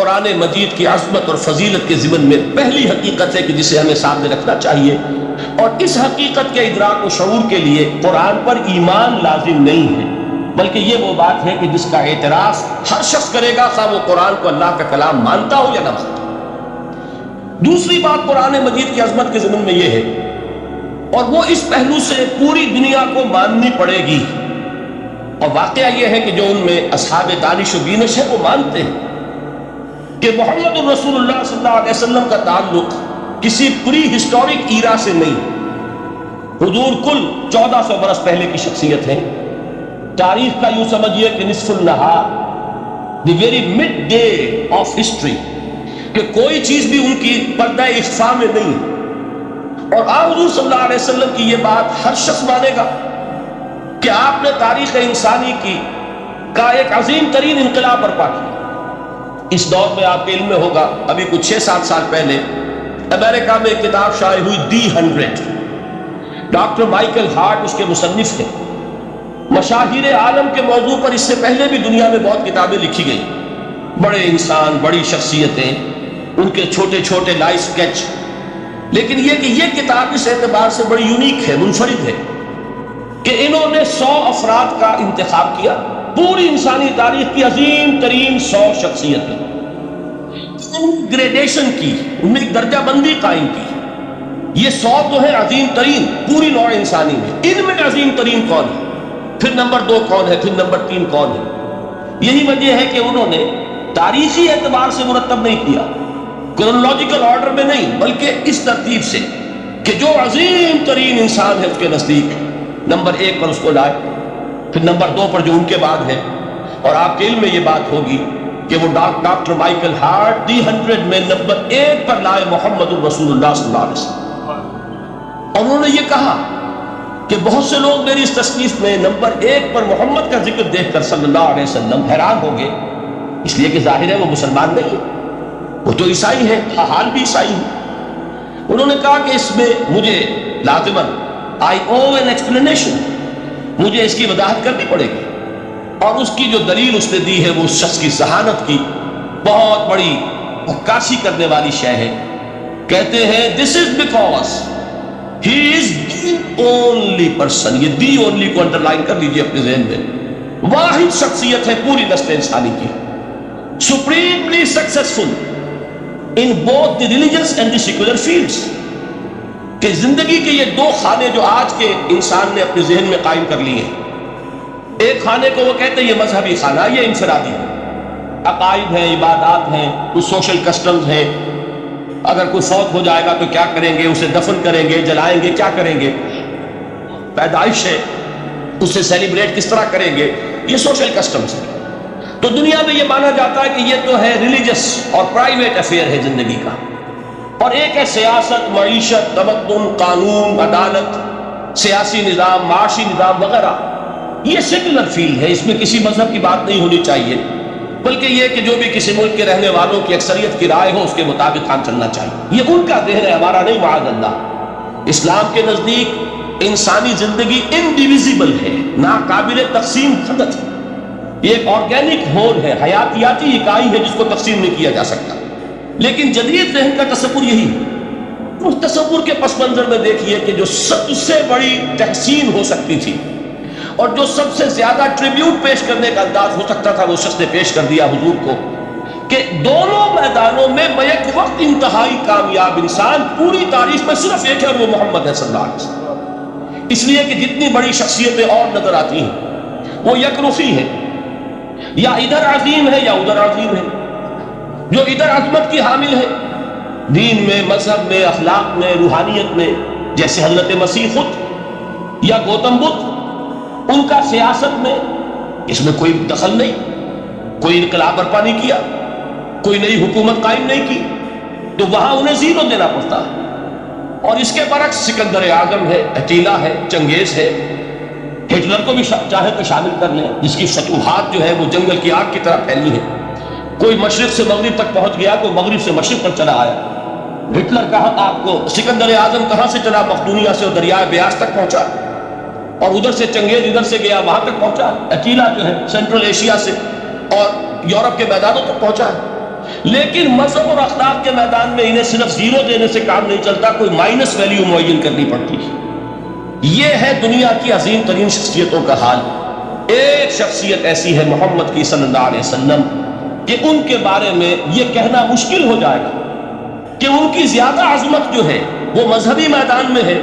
قرآن مجید کی عظمت اور فضیلت کے ضمن میں پہلی حقیقت ہے کہ جسے ہمیں سامنے رکھنا چاہیے، اور اس حقیقت کے ادراک و شعور کے لیے قرآن پر ایمان لازم نہیں ہے، بلکہ یہ وہ بات ہے کہ جس کا اعتراف ہر شخص کرے گا، خواہ وہ قرآن کو اللہ کا کلام مانتا ہو یا نہ مانتا ہو۔ دوسری بات قرآن مجید کی عظمت کے ضمن میں یہ ہے، اور وہ اس پہلو سے پوری دنیا کو ماننی پڑے گی، اور واقعہ یہ ہے کہ جو ان میں اصحاب دانش و بینش ہے وہ مانتے ہیں کہ محمد الرسول اللہ صلی اللہ علیہ وسلم کا تعلق کسی پری ہسٹورک ایرا سے نہیں، حضور کل 1400 برس پہلے کی شخصیت ہے، تاریخ کا یوں سمجھیے کہ نصف النہار، the very midday of history, کہ کوئی چیز بھی ان کی پردہ اخفاء میں نہیں، اور آپ حضور صلی اللہ علیہ وسلم کی یہ بات ہر شخص مانے گا کہ آپ نے تاریخ انسانی کا ایک عظیم ترین انقلاب برپا کیا۔ اس دور میں آپ کے علم میں ہوگا، ابھی کچھ 6-7 سال پہلے امریکہ میں ایک کتاب شائع ہوئی، دی 100، ڈاکٹر مائیکل ہارٹ اس کے مصنف ہیں۔ مشاہیر عالم کے موضوع پر اس سے پہلے بھی دنیا میں بہت کتابیں لکھی گئی، بڑے انسان، بڑی شخصیتیں، ان کے چھوٹے چھوٹے لائف سکیچ، لیکن یہ کہ یہ کتاب اس اعتبار سے بڑی یونیک ہے، منفرد ہے کہ انہوں نے 100 افراد کا انتخاب کیا، پوری انسانی تاریخ کی عظیم ترین 100 شخصیتیں، گریڈیشن کی، ان میں ایک درجہ بندی قائم کی۔ یہ 100 تو ہے عظیم ترین پوری نوع انسانی میں، ان میں عظیم ترین کون ہے، پھر نمبر 2 کون ہے، پھر نمبر 3 کون ہے۔ یہی وجہ ہے کہ انہوں نے تاریخی اعتبار سے مرتب نہیں کیا، کرونالوجیکل آرڈر میں نہیں، بلکہ اس ترتیب سے کہ جو عظیم ترین انسان ہے اس کے نزدیک نمبر 1 پر اس کو لائے، پھر نمبر 2 پر جو ان کے بعد ہے، اور آپ کے علم میں یہ بات ہوگی کہ وہ ڈاکٹر مائیکل ہارٹ دی 100 میں نمبر 1 پر لائے محمد الرسول اللہ صلی اللہ علیہ وسلم، اور انہوں نے یہ کہا کہ بہت سے لوگ میری اس تصنیف میں نمبر 1 پر محمد کا ذکر دیکھ کر صلی اللہ علیہ وسلم حیران ہو گئے، اس لیے کہ ظاہر ہے وہ مسلمان نہیں ہے، وہ تو عیسائی ہے، حال بھی عیسائی ہے۔ انہوں نے کہا کہ اس میں مجھے لازماً I owe an explanation، مجھے اس کی وضاحت کرنی پڑے گی، اور اس کی جو دلیل اس نے دی ہے وہ اس شخص کی ذہانت کی بہت بڑی عکاسی کرنے والی شے ہے۔ کہتے ہیں this is because he is the only person، یہ the only کو انڈرلائن کر لیجئے اپنے ذہن میں، واحد شخصیت ہے پوری نسل انسانی کی، supremely successful in both the religious and the secular fields، کہ زندگی کے یہ 2 خانے جو آج کے انسان نے اپنے ذہن میں قائم کر لیے ہیں، ایک خانے کو وہ کہتے ہیں یہ مذہبی خانہ، یہ انفرادی ہے، عقائد ہیں، عبادات ہیں، کچھ سوشل کسٹمز ہیں، اگر کوئی فوت ہو جائے گا تو کیا کریں گے، اسے دفن کریں گے، جلائیں گے، کیا کریں گے، پیدائش ہے اسے سیلیبریٹ کس طرح کریں گے، یہ سوشل کسٹمز ہیں۔ تو دنیا میں یہ مانا جاتا ہے کہ یہ تو ہے ریلیجس اور پرائیویٹ افیئر ہے زندگی کا، اور ایک ہے سیاست، معیشت، تمدن، قانون، عدالت، سیاسی نظام، معاشی نظام وغیرہ، یہ سیکولر فیلڈ ہے، اس میں کسی مذہب کی بات نہیں ہونی چاہیے، بلکہ یہ کہ جو بھی کسی ملک کے رہنے والوں کی اکثریت کی رائے ہو اس کے مطابق کام چلنا چاہیے، یہ ان کا ذہن ہے، ہمارا نہیں، معاذ اللہ۔ اسلام کے نزدیک انسانی زندگی انڈیویزیبل ہے، ناقابل تقسیم خدت ہے، یہ ایک آرگینک ہول ہے، حیاتیاتی اکائی ہے جس کو تقسیم نہیں کیا جا سکتا، لیکن جدید ذہن کا تصور یہی ہے۔ اس تصور کے پس منظر میں دیکھیے کہ جو سب سے بڑی تحسین ہو سکتی تھی اور جو سب سے زیادہ ٹریبیوٹ پیش کرنے کا انداز ہو سکتا تھا وہ شخص نے پیش کر دیا حضور کو، کہ دونوں میدانوں میں بیک وقت انتہائی کامیاب انسان پوری تاریخ میں صرف ایک ہے، اور وہ محمد ہے صلی اللہ علیہ وسلم۔ اس لیے کہ جتنی بڑی شخصیتیں اور نظر آتی ہیں وہ یکرخی ہیں، یا ادھر عظیم ہے یا ادھر عظیم ہے۔ جو ادھر عظمت کی حامل ہے دین میں، مذہب میں، اخلاق میں، روحانیت میں، جیسے حضرت مسیح خود یا گوتم بدھ، ان کا سیاست میں اس میں کوئی دخل نہیں، کوئی انقلاب برپا نہیں کیا، کوئی نئی حکومت قائم نہیں کی، تو وہاں انہیں زیرو دینا پڑتا ہے۔ اور اس کے برعکس سکندر اعظم ہے، اٹیلا ہے، چنگیز ہے، ہٹلر کو بھی چاہے تو شامل کر لیں، جس کی فتوحات جو ہے وہ جنگل کی آگ کی طرح پھیلی ہے، کوئی مشرق سے مغرب تک پہنچ گیا، کوئی مغرب سے مشرق پر چلا آیا۔ ہٹلر کہاں آپ کو سکندر اعظم کہاں سے چلا، مقدونیہ سے دریائے بیاس تک پہنچا، اور ادھر سے چنگیز ادھر سے گیا وہاں تک پہنچا، اٹیلا جو ہے سینٹرل ایشیا سے اور یورپ کے میدانوں تک پہنچا ہے۔ لیکن مذہب اور اخلاق کے میدان میں انہیں صرف زیرو دینے سے کام نہیں چلتا، کوئی مائنس ویلیو معین کرنی پڑتی ہے۔ یہ ہے دنیا کی عظیم ترین شخصیتوں کا حال۔ ایک شخصیت ایسی ہے محمد کی صلی اللہ علیہ وسلم کہ ان کے بارے میں یہ کہنا مشکل ہو جائے گا کہ ان کی زیادہ عظمت جو ہے وہ مذہبی میدان میں ہے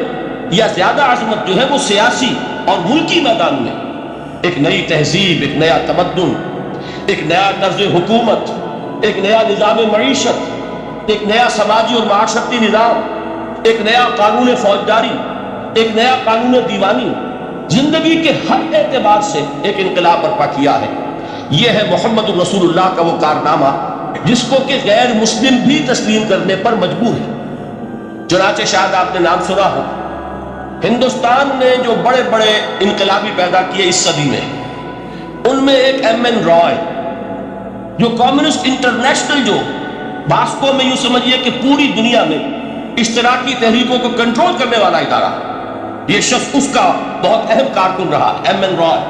یا زیادہ عظمت جو ہے وہ سیاسی اور ملکی میدان میں۔ ایک نئی تہذیب، ایک نیا تمدن، ایک نیا طرز حکومت، ایک نیا نظام معیشت، ایک نیا سماجی اور معاشرتی نظام، ایک نیا قانون فوجداری، ایک نیا قانون دیوانی، زندگی کے ہر اعتبار سے ایک انقلاب برپا کیا ہے۔ یہ ہے محمد رسول اللہ کا وہ کارنامہ جس کو کہ غیر مسلم بھی تسلیم کرنے پر مجبور ہے۔ چنانچہ شاید آپ نے نام سنا ہو، ہندوستان نے جو بڑے بڑے انقلابی پیدا کیے اس صدی میں، ان میں ایک ایم این رائے جو کمیونسٹ انٹرنیشنل، جو باسکو میں یوں سمجھیے کہ پوری دنیا میں اشتراکی تحریکوں کو کنٹرول کرنے والا ادارہ، یہ شخص اس کا بہت اہم کارکن رہا، ایم این رائے۔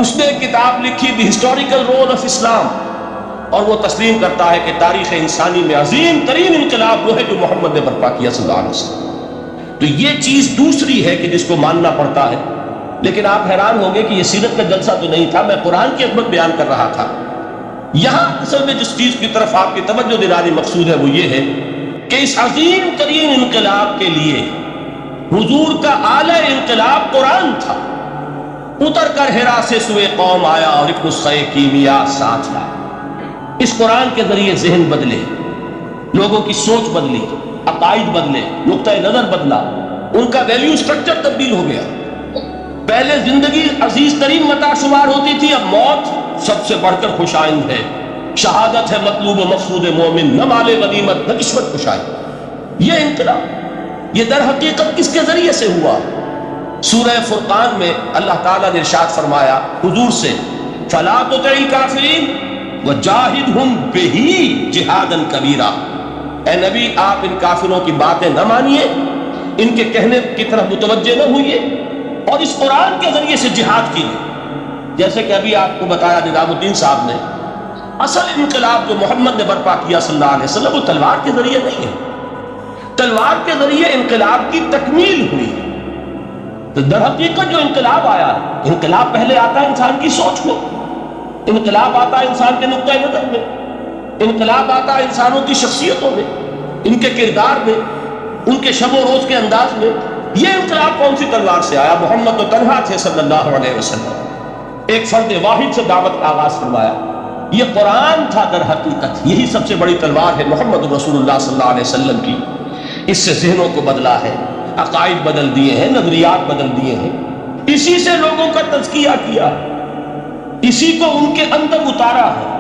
اس نے ایک کتاب لکھی دی ہسٹوریکل رول آف اسلام، اور وہ تسلیم کرتا ہے کہ تاریخ انسانی میں عظیم ترین انقلاب وہ ہے جو محمد نے برپا کیا صلی اللہ علیہ وسلم۔ تو یہ چیز دوسری ہے کہ جس کو ماننا پڑتا ہے۔ لیکن آپ حیران ہوں گے کہ یہ سیرت کا جلسہ تو نہیں تھا، میں قرآن کی عظمت بیان کر رہا تھا۔ یہاں اصل میں جس چیز کی طرف آپ کی توجہ دلانے مقصود ہے وہ یہ ہے کہ اس عظیم ترین انقلاب کے لیے حضور کا اعلی انقلاب قرآن تھا۔ اتر کر حرا سے سوئے قوم آیا اور ایک نسخہ کیمیا ساتھ لایا۔ اس قرآن کے ذریعے ذہن بدلے، لوگوں کی سوچ بدلی، عقائد بدلے، نقطہ نظر بدلا، ان کا ویلیو سٹرکچر تبدیل ہو گیا۔ پہلے زندگی عزیز ترین متاع شمار ہوتی تھی، اب موت سب سے بڑھ کر خوش آئند ہے۔ شہادت ہے مطلوب و مقصود مومن، نہ مال غنیمت نہ کشمت کشائی۔ یہ انقلاب یہ در حقیقت کس کے ذریعے سے ہوا؟ سورہ فرقان میں اللہ تعالیٰ نے ارشاد فرمایا حضور سے، فَلَا تُطِعِ الْكَافِرِينَ وَجَاهِدْهُمْ بِهِ جِهَادًا كَبِيرًا۔ اے نبی، آپ ان کافروں کی باتیں نہ مانیے، ان کے کہنے کی طرف متوجہ نہ ہوئیے، اور اس قرآن کے ذریعے سے جہاد کیجیے۔ جیسے کہ ابھی آپ کو بتایا نظام الدین صاحب نے، اصل انقلاب جو محمد نے برپا کیا صلی اللہ علیہ وسلم وہ تلوار کے ذریعے نہیں ہے، تلوار کے ذریعے انقلاب کی تکمیل ہوئی۔ تو در حقیقت جو انقلاب آیا ہے، انقلاب پہلے آتا ہے انسان کی سوچ میں، انقلاب آتا ہے انسان کے نقطۂ نظر میں، انقلاب آتا ہے انسانوں کی شخصیتوں میں، ان کے کردار میں، ان کے شب و روز کے انداز میں۔ یہ انقلاب کون سی تلوار سے آیا؟ محمد تو تنہا تھے صلی اللہ علیہ وسلم، ایک فرد واحد سے دعوت کا آغاز فرمایا۔ یہ قرآن تھا در حقیقت، یہی سب سے بڑی تلوار ہے محمد رسول اللہ صلی اللہ علیہ وسلم کی۔ اس سے ذہنوں کو بدلا ہے، عقائد بدل دیے ہیں، نظریات بدل دیے ہیں، اسی سے لوگوں کا تزکیہ کیا، اسی کو ان کے اندر اتارا ہے۔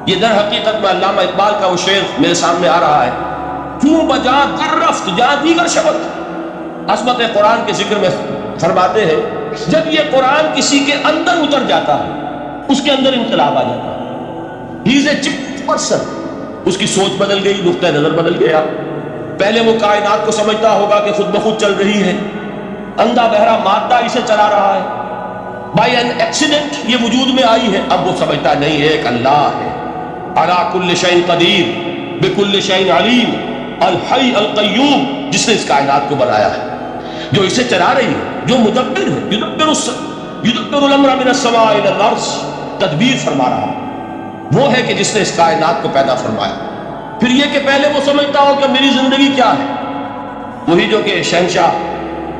یہ در حقیقت میں علامہ اقبال کا وہ شعر میرے سامنے آ رہا ہے، کیوں بجا در رفت جا دیگر شبت۔ عظمت قرآن کے ذکر میں فرماتے ہیں جب یہ قرآن کسی کے اندر اتر جاتا ہے اس کے اندر انقلاب آ جاتا ہے۔ ہی از اے چینجڈ پرسن، اس کی سوچ بدل گئی، نقطہ نظر بدل گیا۔ پہلے وہ کائنات کو سمجھتا ہوگا کہ خود بخود چل رہی ہے، اندھا بہرا مادہ اسے چلا رہا ہے، بائی این ایکسیڈنٹ یہ وجود میں آئی ہے۔ اب وہ سمجھتا نہیں، ایک اللہ ہے، علی کل شیء قدیر بکل شیء علیم، الحی القیوم، جس نے اس کائنات کو بنایا ہے، جو اسے چلا رہی ہے، جو مدبر ہے، یدبر الامر من السماء الی الارض، تدبیر فرما رہا ہے، وہ ہے کہ جس نے اس کائنات کو پیدا فرمایا۔ پھر یہ کہ پہلے وہ سمجھتا ہو کہ میری زندگی کیا ہے، وہی جو کہ شہنشاہ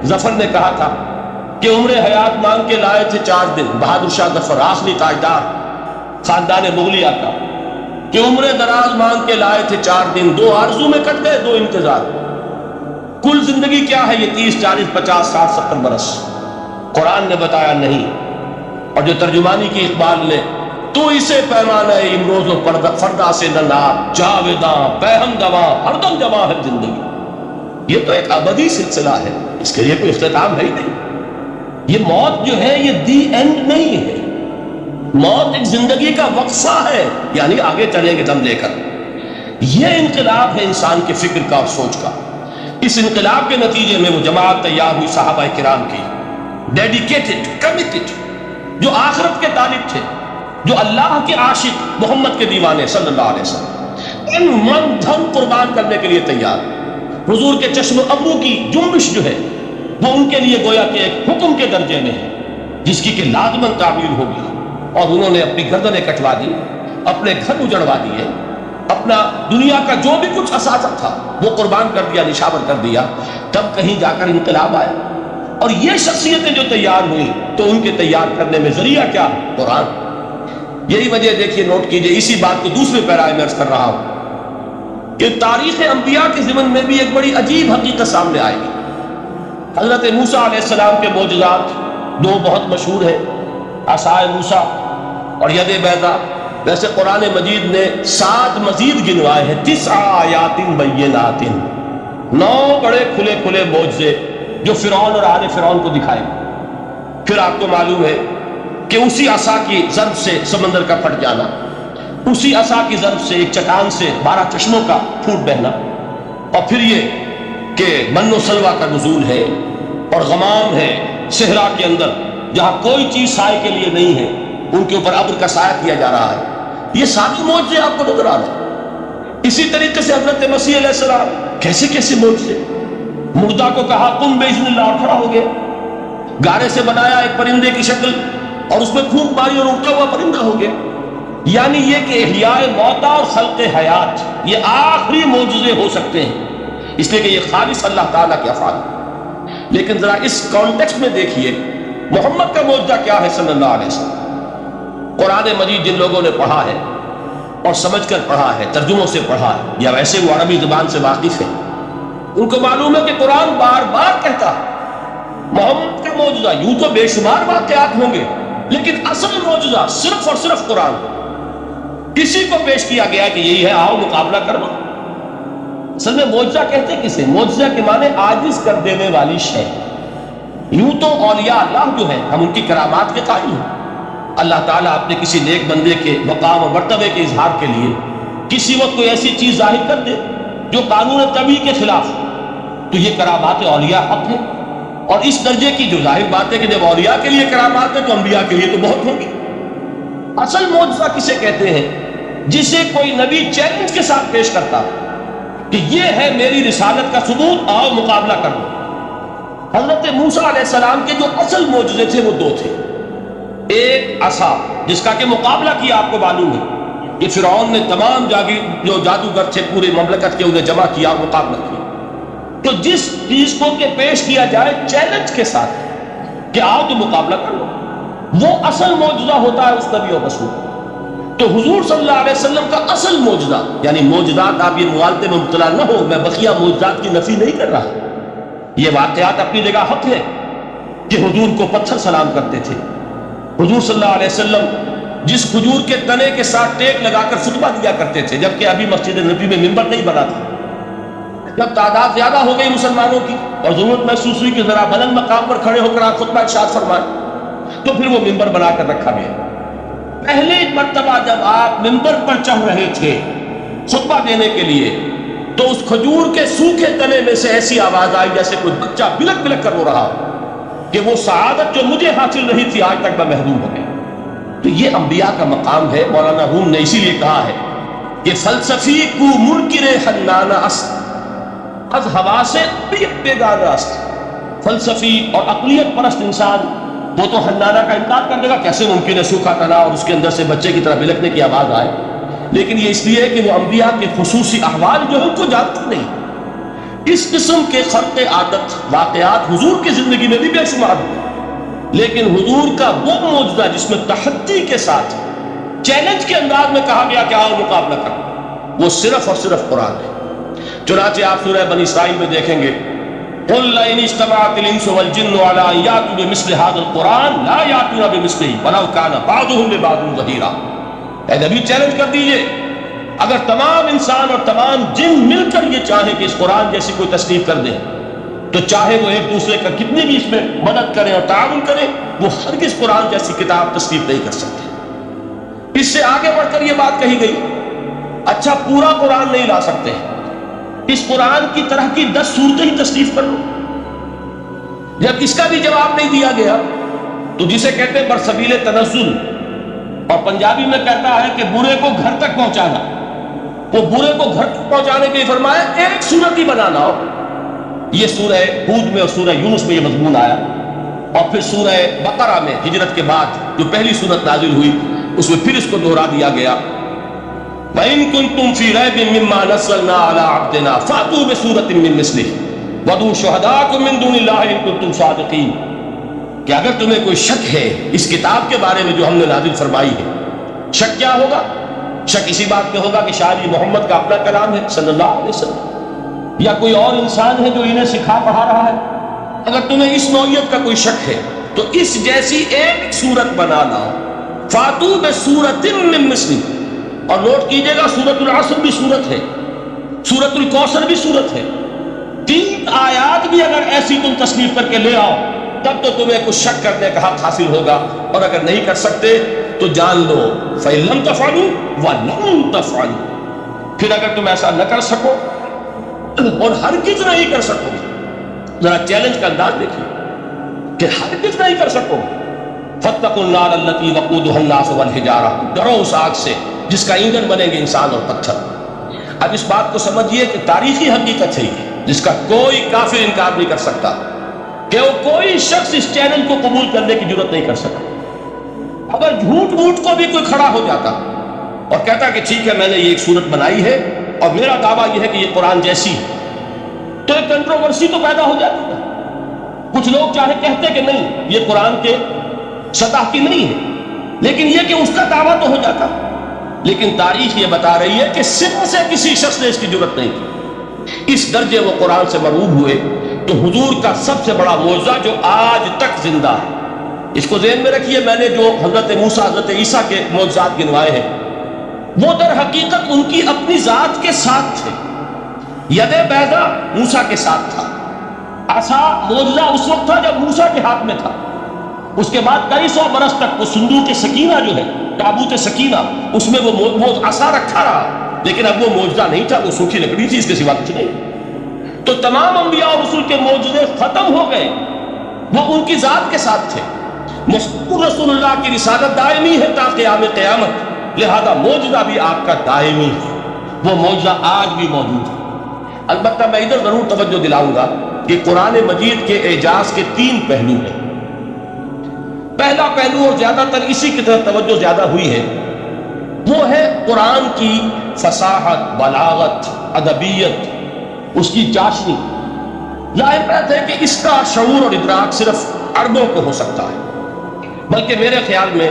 ظفر نے کہا تھا کہ عمر حیات مانگ کے لائے تھے 4 دن، بہادر شاہ ظفر آخری تاجدار خاندان مغلیہ کا، کہ عمر دراز مانگ کے لائے تھے 4 دن، 2 آرزو میں کٹ گئے 2 انتظار۔ کل زندگی کیا ہے؟ یہ 30 40 50 60 70 برس۔ قرآن نے بتایا نہیں، اور جو ترجمانی کی اقبال نے، تو اسے پیمانہ امروز و فردا سے نہ ناپ، جاویداں بہم دواں ہر دم جمع ہے زندگی۔ یہ تو ایک ابدی سلسلہ ہے، اس کے لیے کوئی اختتام ہے ہی نہیں۔ یہ موت جو ہے یہ دی اینڈ نہیں ہے، موت ایک زندگی کا وقفہ ہے، یعنی آگے چلیں گے دم لے کر۔ یہ انقلاب ہے انسان کے فکر کا اور سوچ کا۔ اس انقلاب کے نتیجے میں وہ جماعت تیار ہوئی صحابہ کرام کی، ڈیڈیکیٹڈ، کمیٹڈ، جو آخرت کے طالب تھے، جو اللہ کے عاشق محمد کے دیوانے صلی اللہ علیہ وسلم ان من دھن قربان کرنے کے لیے تیار. حضور کے چشم ابرو کی جنبش جو ہے وہ ان کے لیے گویا کہ ایک حکم کے درجے میں ہے جس کی کہ لازماً تعبیر ہوگی. اور انہوں نے اپنی گردنیں کٹوا دی، اپنے گھر اجڑوا دیے، اپنا دنیا کا جو بھی کچھ اثاثہ تھا وہ قربان کر دیا، نشاور کر دیا. تب کہیں جا کر انقلاب آیا. اور یہ شخصیتیں جو تیار ہوئی تو ان کے تیار کرنے میں ذریعہ کیا؟ قرآن. یہی وجہ دیکھیے، نوٹ کیجئے، اسی بات کو دوسرے پیرائے میں عرض کر رہا ہوں کہ تاریخ انبیاء کے ضمن میں بھی ایک بڑی عجیب حقیقت سامنے آئے گی. حضرت موسیٰ علیہ السلام کے معجزات دو بہت مشہور ہیں، عصائے موسیٰ اور ید بیضاء. ویسے قرآن مجید نے 7 مزید گنوائے ہیں، 9 آیات بینات، 9 بڑے کھلے کھلے معجزے جو فرعون اور آل فرعون کو دکھائے. پھر آپ کو معلوم ہے کہ اسی عصا کی ضرب سے سمندر کا پھٹ جانا، اسی عصا کی ضرب سے ایک چٹان سے 12 چشموں کا پھوٹ بہنا، اور پھر یہ کہ من و سلوہ کا نزول ہے اور غمام ہے صحرا کے اندر جہاں کوئی چیز سائے کے لیے نہیں ہے، ان کے اوپر ابر کا سایہ کیا جا رہا ہے. یہ ساری معجزے آپ کو نظر آ رہے ہیں. اسی طریقے سے حضرت مسیح علیہ السلام کیسے کیسے معجزے. مردہ کو کہا کن باذن اللہ، کھڑا ہو گیا. گارے سے بنایا ایک پرندے کی شکل اور اس میں پھونک ماری اور اڑتا ہوا پرندہ ہو گیا. یعنی یہ کہ احیاء موتا اور خلق حیات یہ آخری معجزے ہو سکتے ہیں، اس لیے کہ یہ خالص اللہ تعالیٰ کے افعال. لیکن ذرا اس کانٹیکسٹ میں دیکھیے محمد کا معجزہ کیا ہے صلی اللہ علیہ وسلم. قرآن مجید جن لوگوں نے پڑھا ہے اور سمجھ کر پڑھا ہے، ترجموں سے پڑھا ہے یا ویسے وہ عربی زبان سے واقف ہے، ان کو معلوم ہے کہ قرآن بار بار کہتا ہے محمد کا معجزہ. یوں تو بے شمار واقعات ہوں گے لیکن اصل معجزہ صرف اور صرف قرآن. اسی کو پیش کیا گیا کہ یہی ہے، آؤ مقابلہ کرو. اصل میں معجزہ کہتے کسے؟ معجزہ کے معنی عاجز کر دینے والی شے. یوں تو اولیاء اللہ جو ہیں ہم ان کی کرامات کے قائل ہیں. اللہ تعالیٰ اپنے کسی نیک بندے کے مقام و مرتبے کے اظہار کے لیے کسی وقت کوئی ایسی چیز ظاہر کر دے جو قانون طبیعی کے خلاف، تو یہ کرامات اولیاء حق ہے. اور اس درجے کی جو ظاہر بات ہے کہ جب اولیاء کے لیے کرامات ہے تو انبیاء کے لیے تو بہت ہوگی. اصل معجزہ کسے کہتے ہیں؟ جسے کوئی نبی چیلنج کے ساتھ پیش کرتا کہ یہ ہے میری رسالت کا ثبوت، آؤ مقابلہ کر لو. حضرت موسیٰ علیہ السلام کے جو اصل معجزے تھے وہ 2 تھے. ایک عصا جس کا کہ مقابلہ کیا آپ کو معلوم ہے کہ فرعون نے تمام جو جادوگر تھے پورے مملکت کے انہیں جمع کیا اور مقابلہ کیا. تو جس چیز کو کہ پیش کیا جائے چیلنج کے ساتھ کہ آؤ تو مقابلہ کر لو، وہ اصل معجزہ ہوتا ہے اس نبی و رسول. تو حضور صلی اللہ علیہ وسلم کا اصل معجزہ، یعنی معجزات، آپ یہ مغالطے میں مبتلا نہ ہو، میں بقیہ معجزات کی نفی نہیں کر رہا. یہ واقعات اپنی جگہ حق ہے کہ حضور کو پتھر سلام کرتے تھے. حضور صلی اللہ علیہ وسلم جس کھجور کے تنے کے ساتھ ٹیک لگا کر خطبہ دیا کرتے تھے، جبکہ ابھی مسجد نبی میں ممبر نہیں بنا تھا. جب تعداد زیادہ ہو گئی مسلمانوں کی اور ضرورت محسوس ہوئی کہ ذرا بلند مقام پر کھڑے ہو کر آپ خطبہ ارشاد فرمائیں، تو پھر وہ ممبر بنا کر رکھا گیا. پہلے مرتبہ جب آپ ممبر پر چڑھ رہے تھے خطبہ دینے کے لیے تو اس کھجور کے سوکھے تنے میں سے ایسی آواز آئی جیسے کوئی بچہ بلک بلک کر رو رہا کہ وہ سعادت جو مجھے حاصل نہیں تھی آج تک میں محروم ہو گیا. تو یہ انبیاء کا مقام ہے. مولانا روم نے اسی لیے کہا ہے کہ فلسفی کو منکر حنانہ است از ہوا سے بیگانہ است. فلسفی اور عقلیت پرست انسان وہ تو حنانہ کا انکار کر دے گا، کیسے ممکن ہے سوکھا تنا اور اس کے اندر سے بچے کی طرح بلکنے کی آواز آئے. لیکن یہ اس لیے کہ وہ انبیاء کے خصوصی احوال جو ہے ان کو جانتے نہیں. اس قسم کے خرق عادت واقعات حضور کی زندگی میں بھی بے شمار ہوئے، لیکن حضور کا وہ معجزہ جس میں تحدی کے ساتھ چیلنج کے انداز میں کہا گیا کہ آؤ مقابلہ کرو، وہ صرف اور صرف قرآن ہے. چنانچہ آپ سورہ بنی اسرائیل میں دیکھیں گے قُلْ لَئِنِ اجْتَمَعَتِ الْإِنسُ وَالْجِنُّ عَلَىٰ أَن يَأْتُوا بِمِثْلِ هَٰذَا الْقُرْآنِ لَا يَأْتُونَ بِمِثْلِهِ وَلَوْ كَانَ بَعْضُهُمْ لِبَعْضٍ ظَهِيرًا. اے نبی چیلنج کر دیجئے، اگر تمام انسان اور تمام جن مل کر یہ چاہیں کہ اس قرآن جیسی کوئی تصنیف کر دیں تو چاہے وہ ایک دوسرے کا کتنی بھی اس میں مدد کریں اور تعاون کریں، وہ ہرگز قرآن جیسی کتاب تصنیف نہیں کر سکتے. اس سے آگے بڑھ کر یہ بات کہی گئی، اچھا پورا قرآن نہیں لا سکتے، اس قرآن کی طرح کی 10 صورتیں ہی تصنیف کر لو. جب اس کا بھی جواب نہیں دیا گیا تو جسے کہتے ہیں برسبیل تنزل، اور پنجابی میں کہتا ہے کہ برے کو گھر تک پہنچانا. وہ برے کو گھر تک پہنچانے کے لیے فرمایا ایک صورت ہی بنانا ہو. یہ سورہ ہود میں اور سورہ یونس میں یہ مضمون آیا. اور پھر سورہ بقرہ میں ہجرت کے بعد جو پہلی سورت نازل ہوئی اس میں پھر اس کو دہرا دیا گیا. وَإِن كُنتُمْ فِي رَيْبٍ مِّمَّا نَزَّلْنَا عَلَىٰ عَبْدِنَا فَأْتُوا بِسُورَةٍ مِّن مِّثْلِهِ وَادْعُوا شُهَدَاءَكُم مِّن دُونِ اللَّهِ إِن كُنتُمْ صَادِقِينَ. کہ اگر تمہیں کوئی شک ہے اس کتاب کے بارے میں جو ہم نے نازل فرمائی ہے، شک کیا ہوگا؟ شک اسی بات پہ ہوگا کہ شاید یہ محمد کا اپنا کلام ہے صلی اللہ علیہ وسلم، یا کوئی اور انسان ہے جو انہیں سکھا پڑھا رہا ہے. اگر تمہیں اس نوعیت کا کوئی شک ہے تو اس جیسی ایک صورت بنا لاؤ. فاتو بسورۃ من مثلہ. اور نوٹ کیجئے گا سورۃ العصر بھی صورت ہے، سورۃ الکوثر بھی صورت ہے. 3 آیات بھی اگر ایسی تم تصنیف کر کے لے آؤ تب تو تمہیں کچھ شک کرنے کا حق حاصل ہوگا. اور اگر نہیں کر سکتے تو جان لو فَإِن لَمْ تَفْعَلُوا وَلَن تَفْعَلُوا. پھر اگر تم ایسا نہ کر سکو اور ہرگز نہیں کر سکو، ذرا چیلنج کا انداز دیکھیے کہ ہرگز نہیں کر سکو. فَاتَّقُوا النَّارَ الَّتِي وَقُودُهَا النَّاسُ وَالْحِجَارَةُ. ڈرو اس آگ سے جس کا ایندھن بنیں گے انسان اور پتھر. اب اس بات کو سمجھیے کہ تاریخی حقیقت ہے یہ جس کا کوئی کافر انکار نہیں کر سکتا، کہ وہ کوئی شخص اس چیلنج کو قبول کرنے کی جرات نہیں کر سکتا. اگر جھوٹ موٹ کو بھی کوئی کھڑا ہو جاتا اور کہتا کہ ٹھیک ہے میں نے یہ ایک صورت بنائی ہے اور میرا دعویٰ یہ ہے کہ یہ قرآن جیسی ہے، تو ایک کنٹروورسی تو پیدا ہو جاتی ہے. کچھ لوگ چاہے کہتے کہ نہیں یہ قرآن کے سطح کی نہیں ہے، لیکن یہ کہ اس کا دعویٰ تو ہو جاتا. لیکن تاریخ یہ بتا رہی ہے کہ صرف سے کسی شخص نے اس کی جرات نہیں کی. اس درجے وہ قرآن سے مرعوب ہوئے. تو حضور کا سب سے بڑا معجزہ جو آج تک زندہ ہے، اس کو ذہن میں رکھیے. میں نے جو حضرت موسیٰ حضرت عیسیٰ کے معجزات گنوائے ہیں وہ در حقیقت ان کی اپنی ذات کے ساتھ تھے. ید بیضا موسیٰ کے ساتھ تھا. عصا معجزہ اس وقت تھا جب موسیٰ کے ہاتھ میں تھا. اس کے بعد کئی سو برس تک وہ صندوق سکینہ جو ہے، تابوت سکینہ، اس میں وہ عصا رکھا رہا، لیکن اب وہ معجزہ نہیں تھا، وہ سوکھی لکڑی تھی، اس کے سوا کچھ نہیں. تو تمام انبیاء اور رسول کے معجزے ختم ہو گئے، وہ ان کی ذات کے ساتھ تھے. محمد رسول اللہ کی رسالت دائمی ہے تا قیام قیامت، لہذا معجزہ بھی آپ کا دائمی ہے. وہ معجزہ آج بھی موجود ہے. البتہ میں ادھر ضرور توجہ دلاؤں گا کہ قرآن مجید کے اعجاز کے 3 پہلو ہیں. پہلا پہلو اور زیادہ تر اسی کی طرف توجہ زیادہ ہوئی ہے، وہ ہے قرآن کی فصاحت، بلاغت، ادبیت، اس کی چاشنی. ظاہر بات ہے کہ اس کا شعور اور ادراک صرف عربوں کو ہو سکتا ہے، بلکہ میرے خیال میں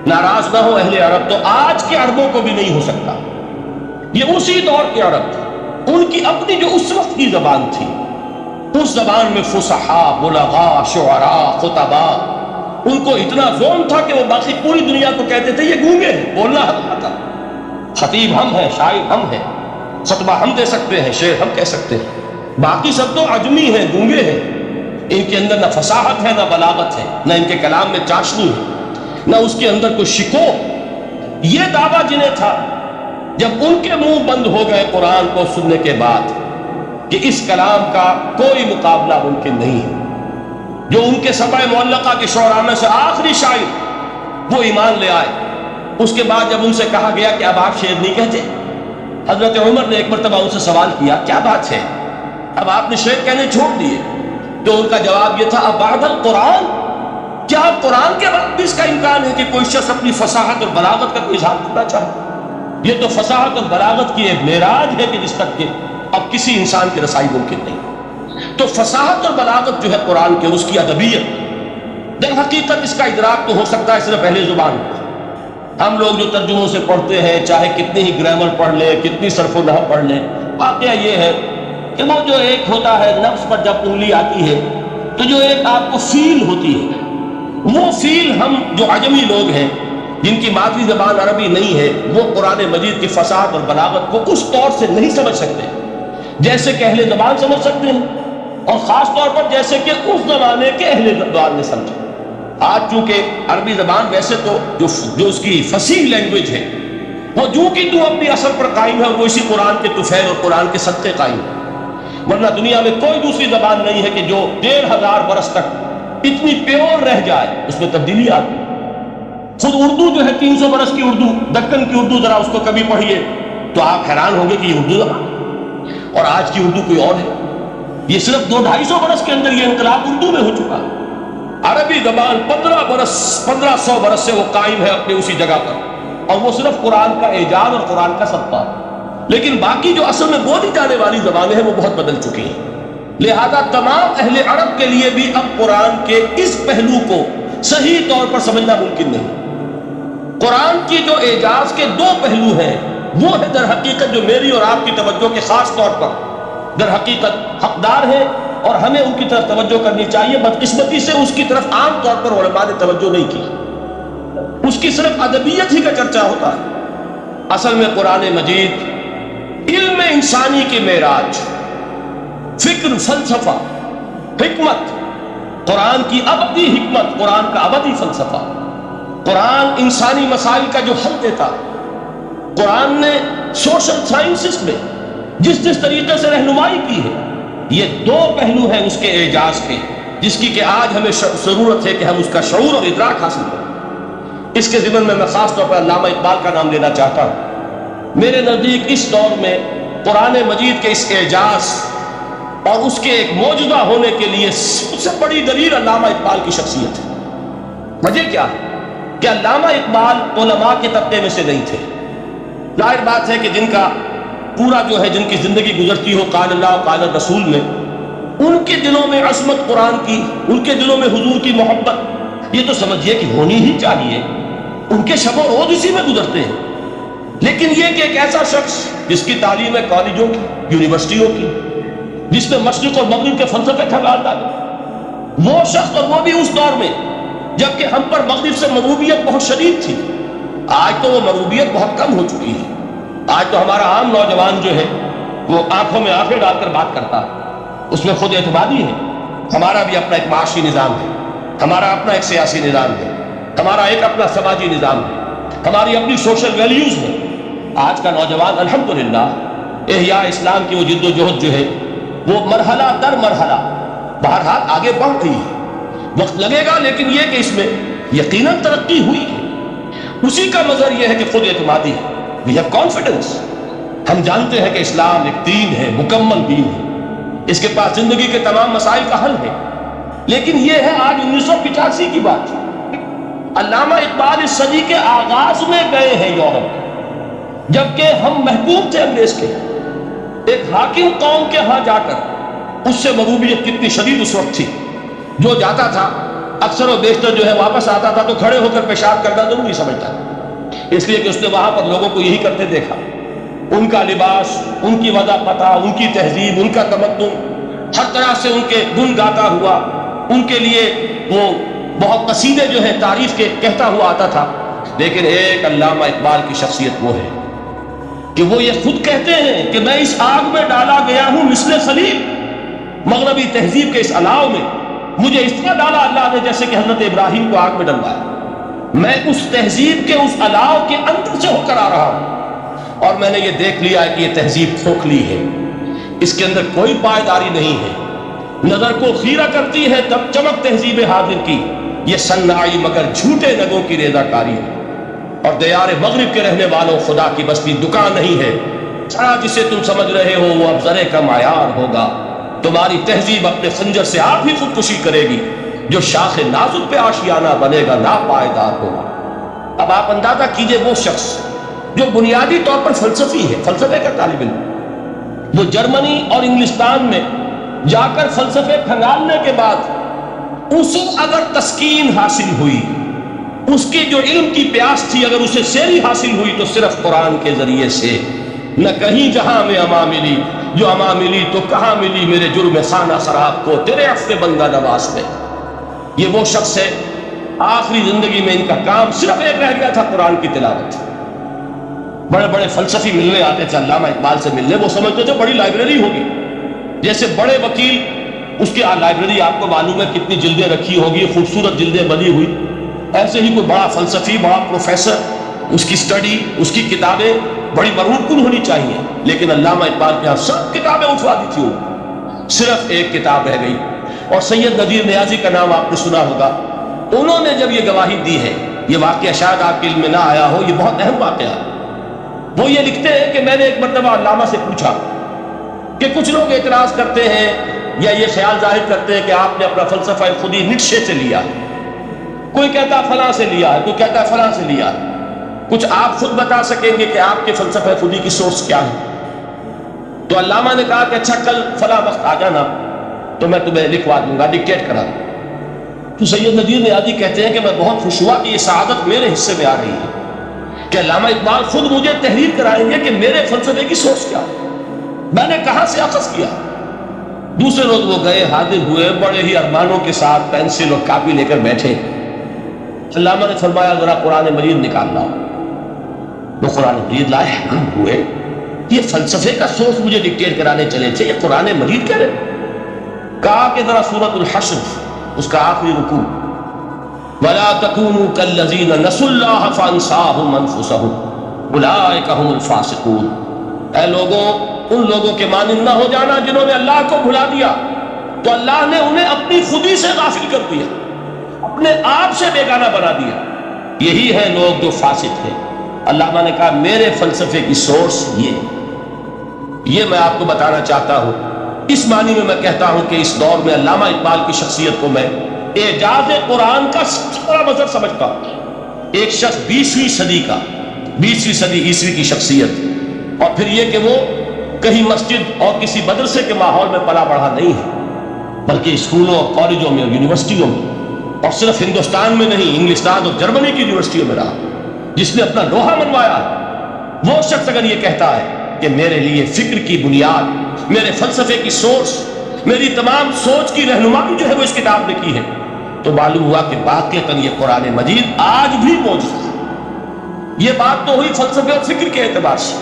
ناراض نہ ہو اہل عرب تو آج کے عربوں کو بھی نہیں ہو سکتا. یہ اسی دور کے عرب تھے، ان کی اپنی جو اس وقت کی زبان تھی، اس زبان میں فصحاء، بلغاء، شعراء، خطباء، ان کو اتنا ذوق تھا کہ وہ باقی پوری دنیا کو کہتے تھے یہ گونگے ہیں، بولنا آتا. خطیب ہم ہیں، شاعر ہم ہیں، خطبہ ہم دے سکتے ہیں، شعر ہم کہہ سکتے ہیں، باقی سب تو عجمی ہیں، گونگے ہیں. ان کے اندر نہ فصاحت ہے نہ بلاغت ہے، نہ ان کے کلام میں چاشنی ہے، نہ اس کے اندر کوئی شکو. یہ دعویٰ جنہیں تھا جب ان کے منہ بند ہو گئے قرآن کو سننے کے بعد کہ اس کلام کا کوئی مقابلہ ممکن نہیں ہے، جو ان کے سبع معلقہ کے شعراء میں سے آخری شاعر وہ ایمان لے آئے. اس کے بعد جب ان سے کہا گیا کہ اب آپ شعر نہیں کہتے، حضرت عمر نے ایک مرتبہ ان سے سوال کیا کیا بات ہے، اب آپ نے شعر کہنے چھوڑ دیے؟ تو ان کا جواب یہ تھا اب بعد القرآن، کیا قرآن کے بعد بھی اس کا امکان ہے کہ کوئی شخص اپنی فصاحت اور بلاغت کا کوئی اظہار کرنا چاہے؟ یہ تو فصاحت اور بلاغت کی ایک معراج ہے کہ جس تک کہ اب کسی انسان کی رسائی ممکن نہیں. تو فصاحت اور بلاغت جو ہے قرآن کے، اس کی ادبیت، در حقیقت اس کا ادراک تو ہو سکتا ہے صرف اہل زبان کو. ہم لوگ جو ترجموں سے پڑھتے ہیں، چاہے کتنی ہی گرامر پڑھ لیں، کتنی صرف و نحو پڑھ لیں، واقعہ یہ ہے کہ وہ جو ایک ہوتا ہے نفس پر جب انگلی آتی ہے تو جو ایک آپ کو فیل ہوتی ہے، وہ فیل ہم جو عجمی لوگ ہیں جن کی مادری زبان عربی نہیں ہے، وہ قرآن مجید کی فصاحت اور بلاغت کو اس طور سے نہیں سمجھ سکتے جیسے کہ اہل زبان سمجھ سکتے ہیں، اور خاص طور پر جیسے کہ اس زمانے کے اہل زبان نے سمجھا. آج چونکہ عربی زبان ویسے تو جو اس کی فصیح لینگویج ہے وہ جو کی تو اپنی اثر پر قائم ہے، اور وہ اسی قرآن کے طفیل اور قرآن کے صدقے قائم ہے. ورنہ دنیا میں کوئی دوسری زبان نہیں ہے کہ جو 1500 برس تک اتنی پیور رہ جائے، اس میں تبدیلی آتی. خود اردو جو ہے 300 برس کی اردو، دکن کی اردو، ذرا اس کو کبھی پڑھیے تو آپ حیران ہوں گے کہ یہ اردو زبان ہے اور آج کی اردو کوئی اور ہے۔ یہ صرف 200-250 برس کے اندر یہ انقلاب اردو میں ہو چکا ہے۔ عربی زبان 1500 برس سے وہ قائم ہے اپنی اسی جگہ پر، اور وہ صرف قرآن کا اعجاز اور قرآن کا صدقہ ہے۔ لیکن باقی جو اصل میں بولی جانے والی زبانیں ہیں وہ بہت بدل چکی ہیں، لہذا تمام اہل عرب کے لیے بھی اب قرآن کے اس پہلو کو صحیح طور پر سمجھنا ممکن نہیں۔ قرآن کی جو اعجاز کے دو پہلو ہیں وہ ہے در حقیقت جو میری اور آپ کی توجہ کے خاص طور پر در حقیقت حقدار ہیں، اور ہمیں ان کی طرف توجہ کرنی چاہیے۔ بدقسمتی سے اس کی طرف عام طور پر علماء نے توجہ نہیں کی، اس کی صرف ادبیت ہی کا چرچا ہوتا ہے۔ اصل میں قرآن مجید علم انسانی کی معراج، فکر، فلسفہ، حکمت، قرآن کی ابدی حکمت، قرآن کا ابدی فلسفہ، قرآن انسانی مسائل کا جو حل دیتا، قرآن نے سوشل سائنسز میں جس طریقے سے رہنمائی کی ہے، یہ دو پہلو ہیں اس کے اعجاز کے، جس کی کہ آج ہمیں ضرورت ہے کہ ہم اس کا شعور اور ادراک حاصل کریں۔ اس کے ضمن میں خاص طور پر علامہ اقبال کا نام لینا چاہتا ہوں۔ میرے نزدیک اس دور میں قرآن مجید کے اس اعجاز اور اس کے ایک معجزہ ہونے کے لیے سب سے بڑی دلیل علامہ اقبال کی شخصیت ہے۔ وجہ کیا ہے کہ علامہ اقبال علماء کے طبقے میں سے نہیں تھے۔ ظاہر بات ہے کہ جن کا پورا جو ہے جن کی زندگی گزرتی ہو قال اللہ و قال الرسول میں، ان کے دلوں میں عظمت قرآن کی، ان کے دلوں میں حضور کی محبت، یہ تو سمجھیے کہ ہونی ہی چاہیے، ان کے شب و روز اسی میں گزرتے ہیں۔ لیکن یہ کہ ایک ایسا شخص جس کی تعلیم ہے کالجوں کی، یونیورسٹیوں کی، جس میں مشرق اور مغرب کے فلسفے کھنگال ڈالے، وہ شخص، اور وہ بھی اس دور میں جبکہ ہم پر مغرب سے مغلوبیت بہت شدید تھی۔ آج تو وہ مغلوبیت بہت کم ہو چکی ہے۔ آج تو ہمارا عام نوجوان جو ہے وہ آنکھوں میں آنکھیں ڈال کر بات کرتا ہے، اس میں خود اعتمادی ہے۔ ہمارا بھی اپنا ایک معاشی نظام ہے، ہمارا اپنا ایک سیاسی نظام ہے، ہمارا ایک اپنا سماجی نظام ہے، ہماری اپنی سوشل ویلیوز ہیں۔ آج کا نوجوان الحمدللہ احیاء اسلام کی وہ جد و جہد جو ہے وہ مرحلہ در مرحلہ بہرحال آگے بڑھ رہی ہے، وقت لگے گا، لیکن یہ کہ اس میں یقیناً ترقی ہوئی ہے۔ اسی کا مظہر یہ ہے کہ خود اعتمادی ہے، we have confidence۔ ہم جانتے ہیں کہ اسلام ایک دین ہے، مکمل دین ہے، اس کے پاس زندگی کے تمام مسائل کا حل ہے۔ لیکن یہ ہے آج 1985 کی بات، علامہ اقبال اس صدی کے آغاز میں گئے ہیں یورپ، جبکہ ہم محکوم تھے انگریز کے، ایک حاکم قوم کے ہاں جا کر، اس سے مغلوبیت کتنی شدید اس وقت تھی، جو جاتا تھا اکثر و بیشتر جو ہے واپس آتا تھا تو کھڑے ہو کر پیشاب کرنا ضروری سمجھتا، اس لیے کہ اس نے وہاں پر لوگوں کو یہی کرتے دیکھا۔ ان کا لباس، ان کی وضاحت، ان کی تہذیب، ان کا تمدن، ہر طرح سے ان کے گن گاتا ہوا، ان کے لیے وہ بہت قصیدے جو ہیں تعریف کے کہتا ہوا آتا تھا۔ لیکن ایک علامہ اقبال کی شخصیت وہ ہے کہ وہ یہ خود کہتے ہیں کہ میں اس آگ میں ڈالا گیا ہوں مثل خلیل، مغربی تہذیب کے اس الاؤ میں مجھے اس طرح ڈالا اللہ نے جیسے کہ حضرت ابراہیم کو آگ میں ڈلوایا۔ میں اس تہذیب کے اس الاؤ کے اندر سے ہو کر آ رہا ہوں، اور میں نے یہ دیکھ لیا ہے کہ یہ تہذیب کھوکھلی ہے، اس کے اندر کوئی پائیداری نہیں ہے، نظر کو خیرہ کرتی ہے تب چمک تہذیب حاضر کی، یہ صناعی مگر جھوٹے نگوں کی ریزہ کاری ہے، اور دیار مغرب کے رہنے والوں خدا کی بستی دکان نہیں ہے، سرا جسے تم سمجھ رہے ہو وہ اب ذرے کا معیار ہوگا، تمہاری تہذیب اپنے خنجر سے آپ ہی خودکشی کرے گی، جو شاخ نازک پہ آشیانہ بنے گا ناپائیدار ہوگا۔ اب آپ اندازہ کیجئے وہ شخص جو بنیادی طور پر فلسفی ہے، فلسفے کا طالب علم، وہ جرمنی اور انگلستان میں جا کر فلسفے کھنگالنے کے بعد اسے اگر تسکین حاصل ہوئی، اس کی جو علم کی پیاس تھی اگر اسے سیری حاصل ہوئی تو صرف قرآن کے ذریعے سے، نہ کہیں جہاں میں اما ملی، جو اما ملی تو کہاں ملی میرے جرم خانہ خراب کو تیرے عفو بندہ نواز میں۔ یہ وہ شخص ہے آخری زندگی میں ان کا کام صرف ایک رہ گیا تھا، قرآن کی تلاوت۔ بڑے بڑے فلسفی ملنے آتے تھے علامہ اقبال سے ملنے، وہ سمجھتے تھے بڑی لائبریری ہوگی، جیسے بڑے وکیل اس کی لائبریری آپ کو معلوم ہے کتنی جلدیں رکھی ہوگی، خوبصورت جلدیں بنی ہوئی، ایسے ہی کوئی بڑا فلسفی، بڑا پروفیسر، اس کی سٹڈی، اس کی کتابیں بڑی مرغوب کن ہونی چاہیے۔ لیکن علامہ اقبال کے یہاں سب کتابیں اٹھوا دی تھی، صرف ایک کتاب رہ گئی، اور سید نذیر نیازی کا نام آپ نے سنا ہوگا۔ انہوں نے جب یہ گواہی دی ہے یہ واقعہ شاید آپ کے علم میں نہ آیا ہو، یہ بہت اہم واقعہ ہے۔ وہ یہ لکھتے ہیں کہ میں نے ایک مرتبہ علامہ سے پوچھا کہ کچھ لوگ اعتراض کرتے ہیں یا یہ خیال ظاہر کرتے ہیں کہ آپ نے اپنا فلسفہ خودی نیٹشے سے لیا ہے، کوئی کہتا فلاں سے لیا ہے، کوئی کہتا فلاں سے لیا ہے، کچھ آپ خود بتا سکیں گے کہ آپ کے فلسفہ خودی کی سورس کیا ہے؟ تو علامہ نے کہا کہ اچھا کل فلاں وقت آ جانا تو میں تمہیں لکھوا دوں گا، ڈکٹیٹ کرا دوں۔ تو سید نذیر نیازی کہتے ہیں کہ میں بہت خوش ہوا کہ یہ سعادت میرے حصے میں آ رہی ہے کہ علامہ اقبال خود مجھے تحریر کرائیں گے کہ میرے فلسفے کی سورس کیا ہے، میں نے کہاں سے اخذ کیا۔ دوسرے روز وہ گئے، حاضر ہوئے، بڑے ہی ارمانوں کے ساتھ پینسل اور کاپی لے کر بیٹھے۔ علامہ نے فرمایا ذرا قرآن مجید نکال لاؤ۔ وہ قرآن مجید لائے، حیران ہوئے، یہ فلسفے کا سورس مجھے ڈکٹیٹ کرانے چلے تھے، یہ قرآن مجید کہہ رہے۔ کہا کہ ذرا سورۃ الحشر اس کا آخری رکوع، وَلَا تَكُونُوا كَالَّذِينَ نَسُوا اللَّهَ فَأَنسَاهُمْ أَنفُسَهُمْ أُولَٰئِكَ هُمُ الْفَاسِقُونَ۔ اے لوگوں، ان لوگوں کے مانند نہ ہو جانا جنہوں نے اللہ کو بھلا دیا تو اللہ نے انہیں اپنی خودی سے غافل کر دیا، اپنے آپ سے بیگانہ بنا دیا، یہی ہے لوگ جو فاسق ہیں۔ علامہ نے کہا میرے فلسفے کی سورس یہ میں آپ کو بتانا چاہتا ہوں۔ اس معنی میں کہتا ہوں کہ اس دور میں علامہ اقبال کی شخصیت کو میں اعجاز قرآن کا سب سے بڑا مظہر سمجھتا ہوں۔ ایک شخص 20ویں صدی کا، 20ویں صدی عیسوی کی شخصیت، اور پھر یہ کہ وہ کہیں مسجد اور کسی مدرسے کے ماحول میں پلا بڑھا نہیں ہے، بلکہ اسکولوں اور کالجوں میں اور یونیورسٹیوں میں، اور صرف ہندوستان میں نہیں، انگلستان اور جرمنی کی یونیورسٹیوں میں رہا، جس نے اپنا لوہا منوایا۔ وہ شخص اگر یہ کہتا ہے کہ میرے لیے فکر کی بنیاد، میرے فلسفے کی سورس، میری تمام سوچ کی رہنمائی جو ہے وہ اس کتاب نے کی ہے، تو معلوم ہوا کہ واقعتاً یہ قرآن مجید آج بھی موجود ہے۔ یہ بات تو ہوئی فلسفے اور فکر کے اعتبار سے۔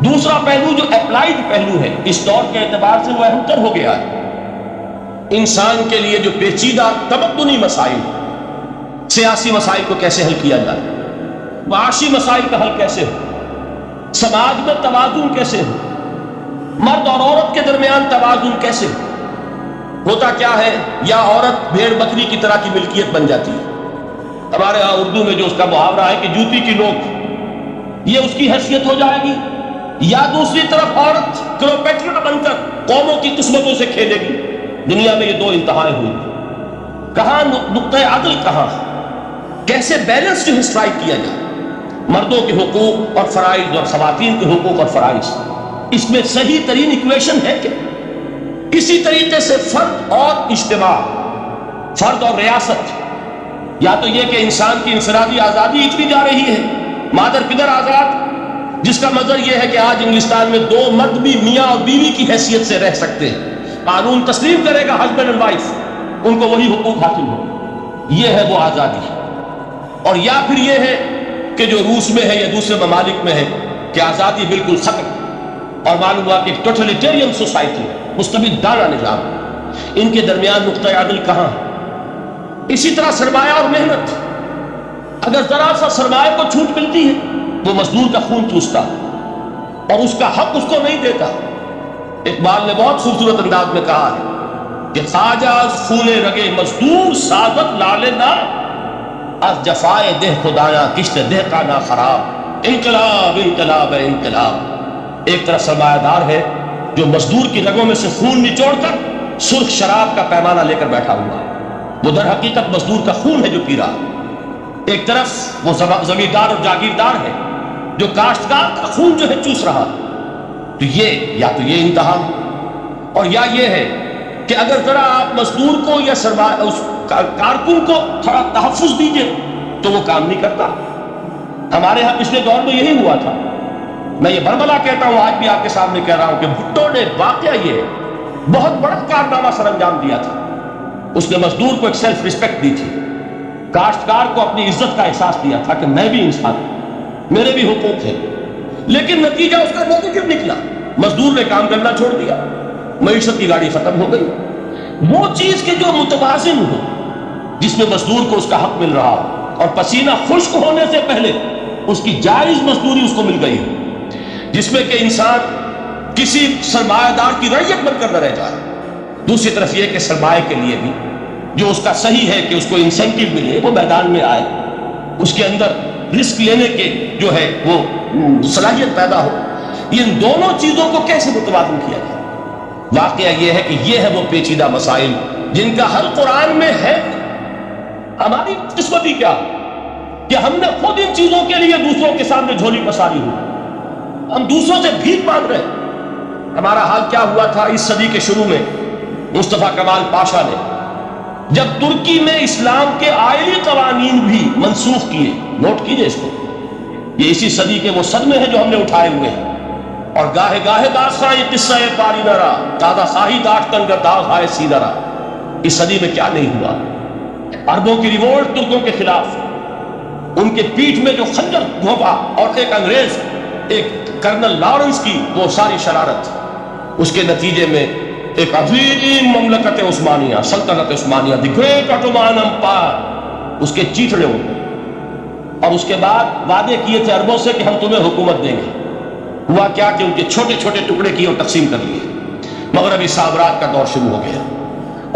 دوسرا پہلو جو اپلائیڈ پہلو ہے اس دور کے اعتبار سے وہ اہم تر ہو گیا ہے۔ انسان کے لیے جو پیچیدہ تمدنی مسائل، سیاسی مسائل کو کیسے حل کیا جائے، معاشی مسائل کا حل کیسے ہو، سماج میں توازن کیسے ہو، مرد اور عورت کے درمیان توازن کیسے ہو۔ ہوتا کیا ہے، یا عورت بھیڑ بکری کی طرح کی ملکیت بن جاتی ہے، ہمارے ہاں اردو میں جو اس کا محاورہ ہے کہ جوتی کی نوک، یہ اس کی حیثیت ہو جائے گی، یا دوسری طرف عورت کلوپیٹرا بن کر قوموں کی قسمتوں سے کھیلے گی۔ دنیا میں یہ دو انتہائیں ہوئی، کہاں نقطۂ عدل، کہاں کیسے بیلنس جو اسٹرائک کیا جائے، مردوں کے حقوق اور فرائض اور خواتین کے حقوق اور فرائض، اس میں صحیح ترین ایکویشن ہے کہ اسی طریقے سے فرد اور اجتماع، فرد اور ریاست، یا تو یہ کہ انسان کی انفرادی آزادی اتنی جا رہی ہے، مادر پدر آزاد، جس کا مطلب یہ ہے کہ آج انگلستان میں دو مرد بھی میاں اور بیوی کی حیثیت سے رہ سکتے ہیں، قانون تسلیم کرے گا ہسبینڈ اینڈ وائف، ان کو وہی حقوق حاصل ہو، یہ ہے وہ آزادی۔ اور یا پھر یہ ہے کہ جو روس میں ہے یا دوسرے ممالک میں ہے کہ آزادی بالکل ختم، اور معلوم ہوا کہ ٹوٹلیٹیرین سوسائٹی، مستبدانہ نظام، ان کے درمیان نقطۂ عدل کہاں ہے؟ اسی طرح سرمایہ اور محنت، اگر ذرا سا سرمایہ کو چھوٹ ملتی ہے وہ مزدور کا خون چوستا اور اس کا حق اس کو نہیں دیتا۔ اقبال نے بہت خوبصورت انداز میں کہا ہے کہ خواجہ خون رگے مزدور سازت لالے نہ، از جفائے دہ خدایا کشت دہ کا نہ خراب، انقلاب انقلاب انقلاب۔ ایک طرف سرمایہ دار ہے جو مزدور کی رگوں میں سے خون نچوڑ کر سرخ شراب کا پیمانہ لے کر بیٹھا ہوا ہے، وہ در حقیقت مزدور کا خون ہے جو پی رہا۔ ایک طرف وہ زمیندار اور جاگیردار ہے جو کاشتکار کا خون جو ہے چوس رہا۔ تو یہ یا تو یہ انتہا، اور یا یہ ہے کہ اگر ذرا آپ مزدور کو یا اس کارکن کو تھوڑا تحفظ دیجئے تو وہ کام نہیں کرتا۔ ہمارے ہاں پچھلے دور میں یہی ہوا تھا۔ میں یہ بربلا کہتا ہوں، آج بھی آپ کے سامنے کہہ رہا ہوں کہ بھٹو نے واقعہ یہ بہت بڑا کارنامہ سر انجام دیا تھا۔ اس نے مزدور کو ایک سیلف ریسپیکٹ دی تھی، کاشتکار کو اپنی عزت کا احساس دیا تھا کہ میں بھی انسان ہوں، میرے بھی حقوق ہیں، لیکن نتیجہ اس کا نیگیٹو نکلا۔ مزدور نے کام کرنا چھوڑ دیا، معیشت کی گاڑی ختم ہو گئی۔ وہ چیز کہ جو متوازن ہو، جس میں مزدور کو اس کا حق مل رہا ہو اور پسینہ خشک ہونے سے پہلے اس کی جائز مزدوری اس کو مل گئی ہو، جس میں کہ انسان کسی سرمایہ دار کی رعیت بن کر نہ رہ جائے۔ دوسری طرف یہ کہ سرمایہ کے لیے بھی جو اس کا صحیح ہے کہ اس کو انسینٹیو ملے، وہ میدان میں آئے، اس کے اندر رسک لینے کے جو ہے وہ صلاحیت پیدا ہو. ان دونوں چیزوں کو کیسے متوازن کیا جائے؟ واقعہ یہ ہے کہ یہ ہے وہ پیچیدہ مسائل جن کا حل قرآن میں ہے. ہماری قسمتی کیا کہ ہم نے خود ان چیزوں کے لیے دوسروں کے سامنے جھولی پساری ہوئی. ہم دوسروں سے بھیک مانگ رہے ہیں. ہمارا حال کیا ہوا تھا اس صدی کے شروع میں؟ مصطفیٰ کمال پاشا نے جب ترکی میں اسلام کے آئلی قوانین بھی منسوخ کیے، نوٹ کیجئے اس کو، یہ اسی صدی کے وہ صدمے ہیں جو ہم نے اٹھائے ہوئے ہیں. اور گاہے گاہے داستان یہ قصہ پاری نہ رہا، تازہ خواہی داٹ تنگر داغ ہائے سیدھا رہا. اس صدی میں کیا نہیں ہوا؟ عربوں کی ریوولٹ ترکوں کے خلاف، ان کے پیٹھ میں جو خنجر گھونپا، اور ایک انگریز، ایک کرنل لارنس کی وہ ساری شرارت، اس کے نتیجے میں ایک عظیم مملکت عثمانیہ، سلطنت عثمانیہ، دی گریٹ آٹومان امپائر، اس کے چیتڑے ہوئے. اور اس کے بعد وعدے کیے تھے عربوں سے کہ ہم تمہیں حکومت دیں گے. ہوا کیا کہ ان کے چھوٹے چھوٹے ٹکڑے کیے اور تقسیم کر لیے. مغربی سامراج کا دور شروع ہو گیا.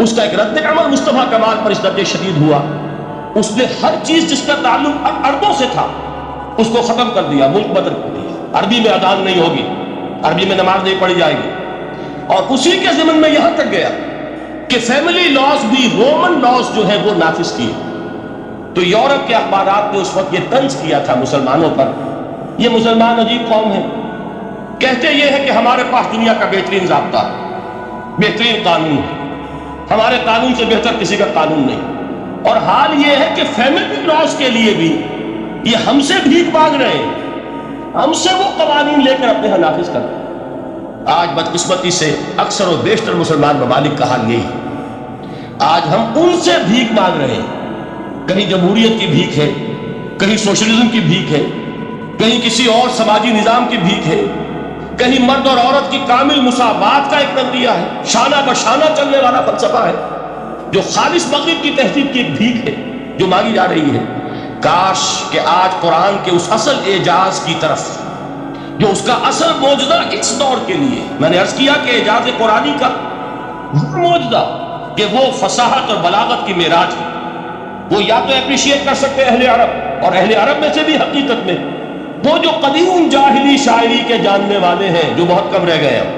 اس کا ایک رد عمل مصطفیٰ کمال پر اس درجے شدید ہوا، اس نے ہر چیز جس کا تعلق عربوں سے تھا اس کو ختم کر دیا، ملک بدل کر دیا. عربی میں اذان نہیں ہوگی، عربی میں نماز نہیں پڑھی جائے گی. اور اسی کے ضمن میں یہاں تک گیا کہ فیملی لاز بھی رومن لاز جو ہے وہ نافذ کیے. تو یورپ کے اخبارات نے اس وقت یہ طنز کیا تھا مسلمانوں پر، یہ مسلمان عجیب قوم ہے، کہتے یہ ہے کہ ہمارے پاس دنیا کا بہترین ضابطہ ہے، بہترین قانون ہے، ہمارے قانون سے بہتر کسی کا قانون نہیں. اور حال یہ ہے کہ فیملی لاز کے لیے بھی یہ ہم سے بھیک مانگ رہے ہیں، ہم سے وہ قوانین لے کر اپنے ہاں نافذ کر رہے ہیں. آج بدقسمتی سے اکثر و بیشتر مسلمان ممالک کا حال یہی ہے. آج ہم ان سے بھیک مانگ رہے ہیں. کہیں جمہوریت کی بھیک ہے، کہیں سوشلزم کی بھیک ہے، کہیں کسی اور سماجی نظام کی بھیک ہے، کہیں مرد اور عورت کی کامل مساوات کا ایک نظریہ ہے، شانہ بشانہ چلنے والا فلسفہ ہے، جو خالص مغرب کی تہذیب کی ایک بھیک ہے جو مانگی جا رہی ہے. کاش کہ آج قرآن کے اس اصل اعجاز کی طرف، جو اس کا اصل معجزہ اس دور کے لیے، میں نے عرض کیا کہ اعجاز قرآنی کا معجزہ کہ وہ فصاحت اور بلاغت کی معراج ہے، وہ یا تو اپریشیٹ کر سکتے اہل عرب، اور اہل عرب میں سے بھی حقیقت میں وہ جو قدیم جاہلی شاعری کے جاننے والے ہیں جو بہت کم رہ گئے ہیں،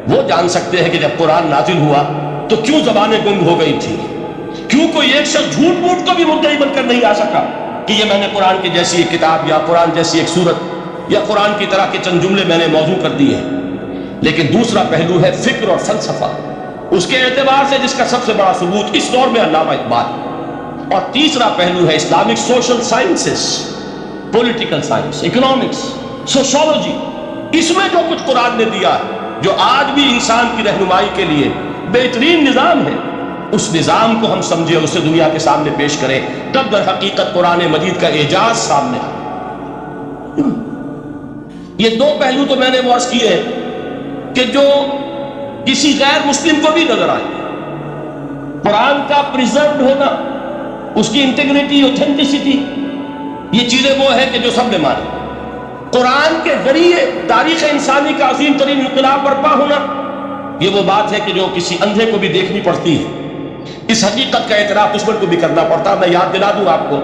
وہ جان سکتے ہیں کہ جب قرآن نازل ہوا تو کیوں زبانیں گنگ ہو گئی تھی، کیوں کوئی ایک شخص جھوٹ موٹ کو بھی مدعی بن کر نہیں آ سکا کہ یہ میں نے قرآن کی جیسی ایک کتاب یا قرآن جیسی ایک سورت یا قرآن کی طرح کے چند جملے میں نے موضوع کر دیے. لیکن دوسرا پہلو ہے فکر اور فلسفہ، اس کے اعتبار سے جس کا سب سے بڑا ثبوت اس دور میں علامہ اقبال. اور تیسرا پہلو ہے Islamic social sciences, political science, economics, sociology. اس میں جو کچھ قرآن نے دیا ہے، جو آج بھی انسان کی رہنمائی کے لیے بہترین نظام ہے، اس نظام کو ہم سمجھے، اسے دنیا کے سامنے پیش کریں، تب در حقیقت قرآن مجید کا اعجاز سامنے آئے. یہ دو پہلو تو میں نے عرض کیے ہیں کہ جو کسی غیر مسلم کو بھی نظر آئے. قرآن کا پریزروڈ ہونا، اس کی انٹیگریٹی، اوتھینٹسٹی، یہ چیزیں وہ ہیں کہ جو سب نے مانی. قرآن کے ذریعے تاریخ انسانی کا عظیم ترین انقلاب برپا ہونا، یہ وہ بات ہے کہ جو کسی اندھے کو بھی دیکھنی پڑتی ہے. اس حقیقت کا اعتراف دشمن کو بھی کرنا پڑتا. میں یاد دلا دوں آپ کو،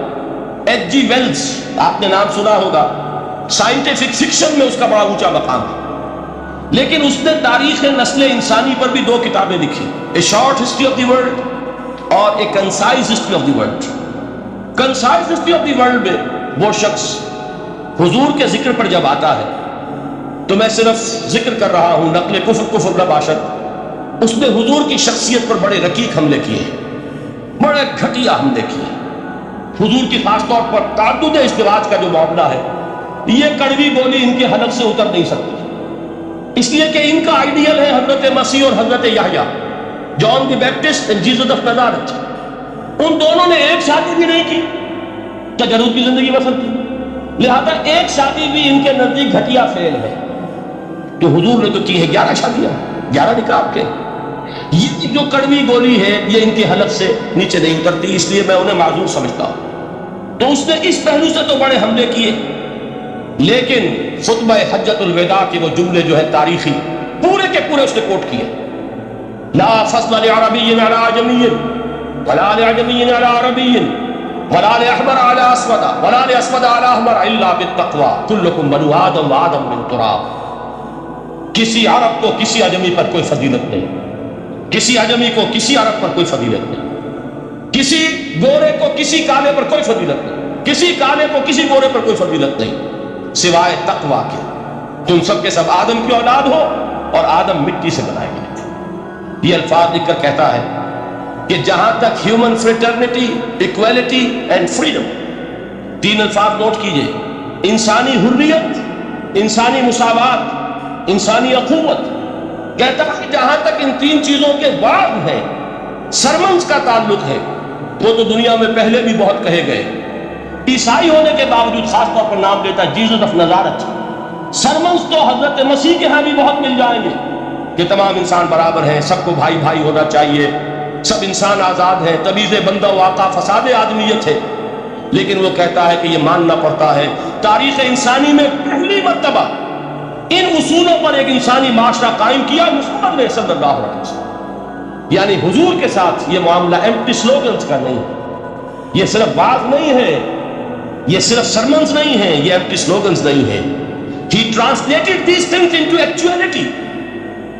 ایچ جی ویلز، آپ نے نام سنا ہوگا، سائنٹیفک فکشن میں اس کا بڑا اونچا مقام ہے، لیکن اس نے تاریخ نسل انسانی پر بھی دو کتابیں لکھی، a short history of the world اور a concise history of the world. Concise history of the world میں وہ شخص حضور کے ذکر پر جب آتا ہے، تو میں صرف ذکر کر رہا ہوں، نقل کفر نہ باشد، اس نے حضور کی شخصیت پر بڑے رقیق حملے کیے، بڑے گھٹیا حملے کیے. حضور کی خاص طور پر تعدد ازدواج کا جو معاملہ ہے، یہ کڑوی بولی ان کے حلق سے اتر نہیں سکتی، اس لیے کہ ان کا آئیڈیل ہے حضرت مسیح اور حضرت یحییٰ، جان دی بیپٹسٹ اینڈ جیسس آف نازارeth. ان دونوں نے ایک شادی بھی نہیں کی، تجرد کی زندگی بسر کی، لہذا ایک شادی بھی ان کے نزدیک گھٹیا فعل ہے. تو حضور نے تو کی ہے 11 شادیاں، 11 نکاح کے. یہ جو کڑوی گولی ہے یہ ان کے حلق سے نیچے نہیں اترتی، اس لیے میں انہیں معذور سمجھتا ہوں. تو اس نے اس پہلو سے تو بڑے حملے کیے، لیکن خطبہ حجۃ الوداع کے وہ جملے جو ہے تاریخی، پورے کے پورے اس نے کوٹ کیے. لا فضل لعربی علی عجمی ولا لعجمی علی عربی ولا لأحمر على أسود ولا لأسود على أحمر إلا بالتقوى كلكم بنو آدم وآدم من تراب. کسی عرب کو کسی عجمی پر کوئی فضیلت نہیں، کسی عجمی کو کسی عرب پر کوئی فضیلت نہیں، کسی گورے کو کسی کالے پر کوئی فضیلت نہیں، کسی کالے کو کسی گورے پر کوئی فضیلت نہیں سوائے تقوی کے. تم سب کے سب آدم کی اولاد ہو اور آدم مٹی سے بنائے گئے تھے. یہ الفاظ لکھ کر کہتا ہے کہ جہاں تک human fraternity, equality and freedom, تین الفاظ نوٹ کیجئے، انسانی حریت، انسانی مساوات، انسانی اخوت، کہتا ہے کہ جہاں تک ان تین چیزوں کے بعد ہے سرمنس کا تعلق ہے، وہ تو دنیا میں پہلے بھی بہت کہے گئے. عیسائی ہونے کے باوجود خاص طور پر نام لیتا ہے جیزس آف نزارت. سرمنس تو حضرت مسیح کے ہاں بھی بہت مل جائیں گے کہ تمام انسان برابر ہیں، سب کو بھائی بھائی ہونا چاہیے، سب انسان آزاد ہیں، تمیز بندہ و آقا فساد آدمیت ہے. لیکن وہ کہتا ہے کہ یہ ماننا پڑتا ہے تاریخ انسانی میں پہلی مرتبہ ان اصولوں پر ایک انسانی معاشرہ قائم کیا محمد نے صلی اللہ علیہ وسلم. یعنی حضور کے ساتھ یہ معاملہ ایمپٹی سلوگنز کا نہیں ہے، یہ صرف بات نہیں ہے، یہ صرف سرمنز نہیں ہے، یہ ایمپٹی سلوگنز نہیں ہے. He translated these things into actuality.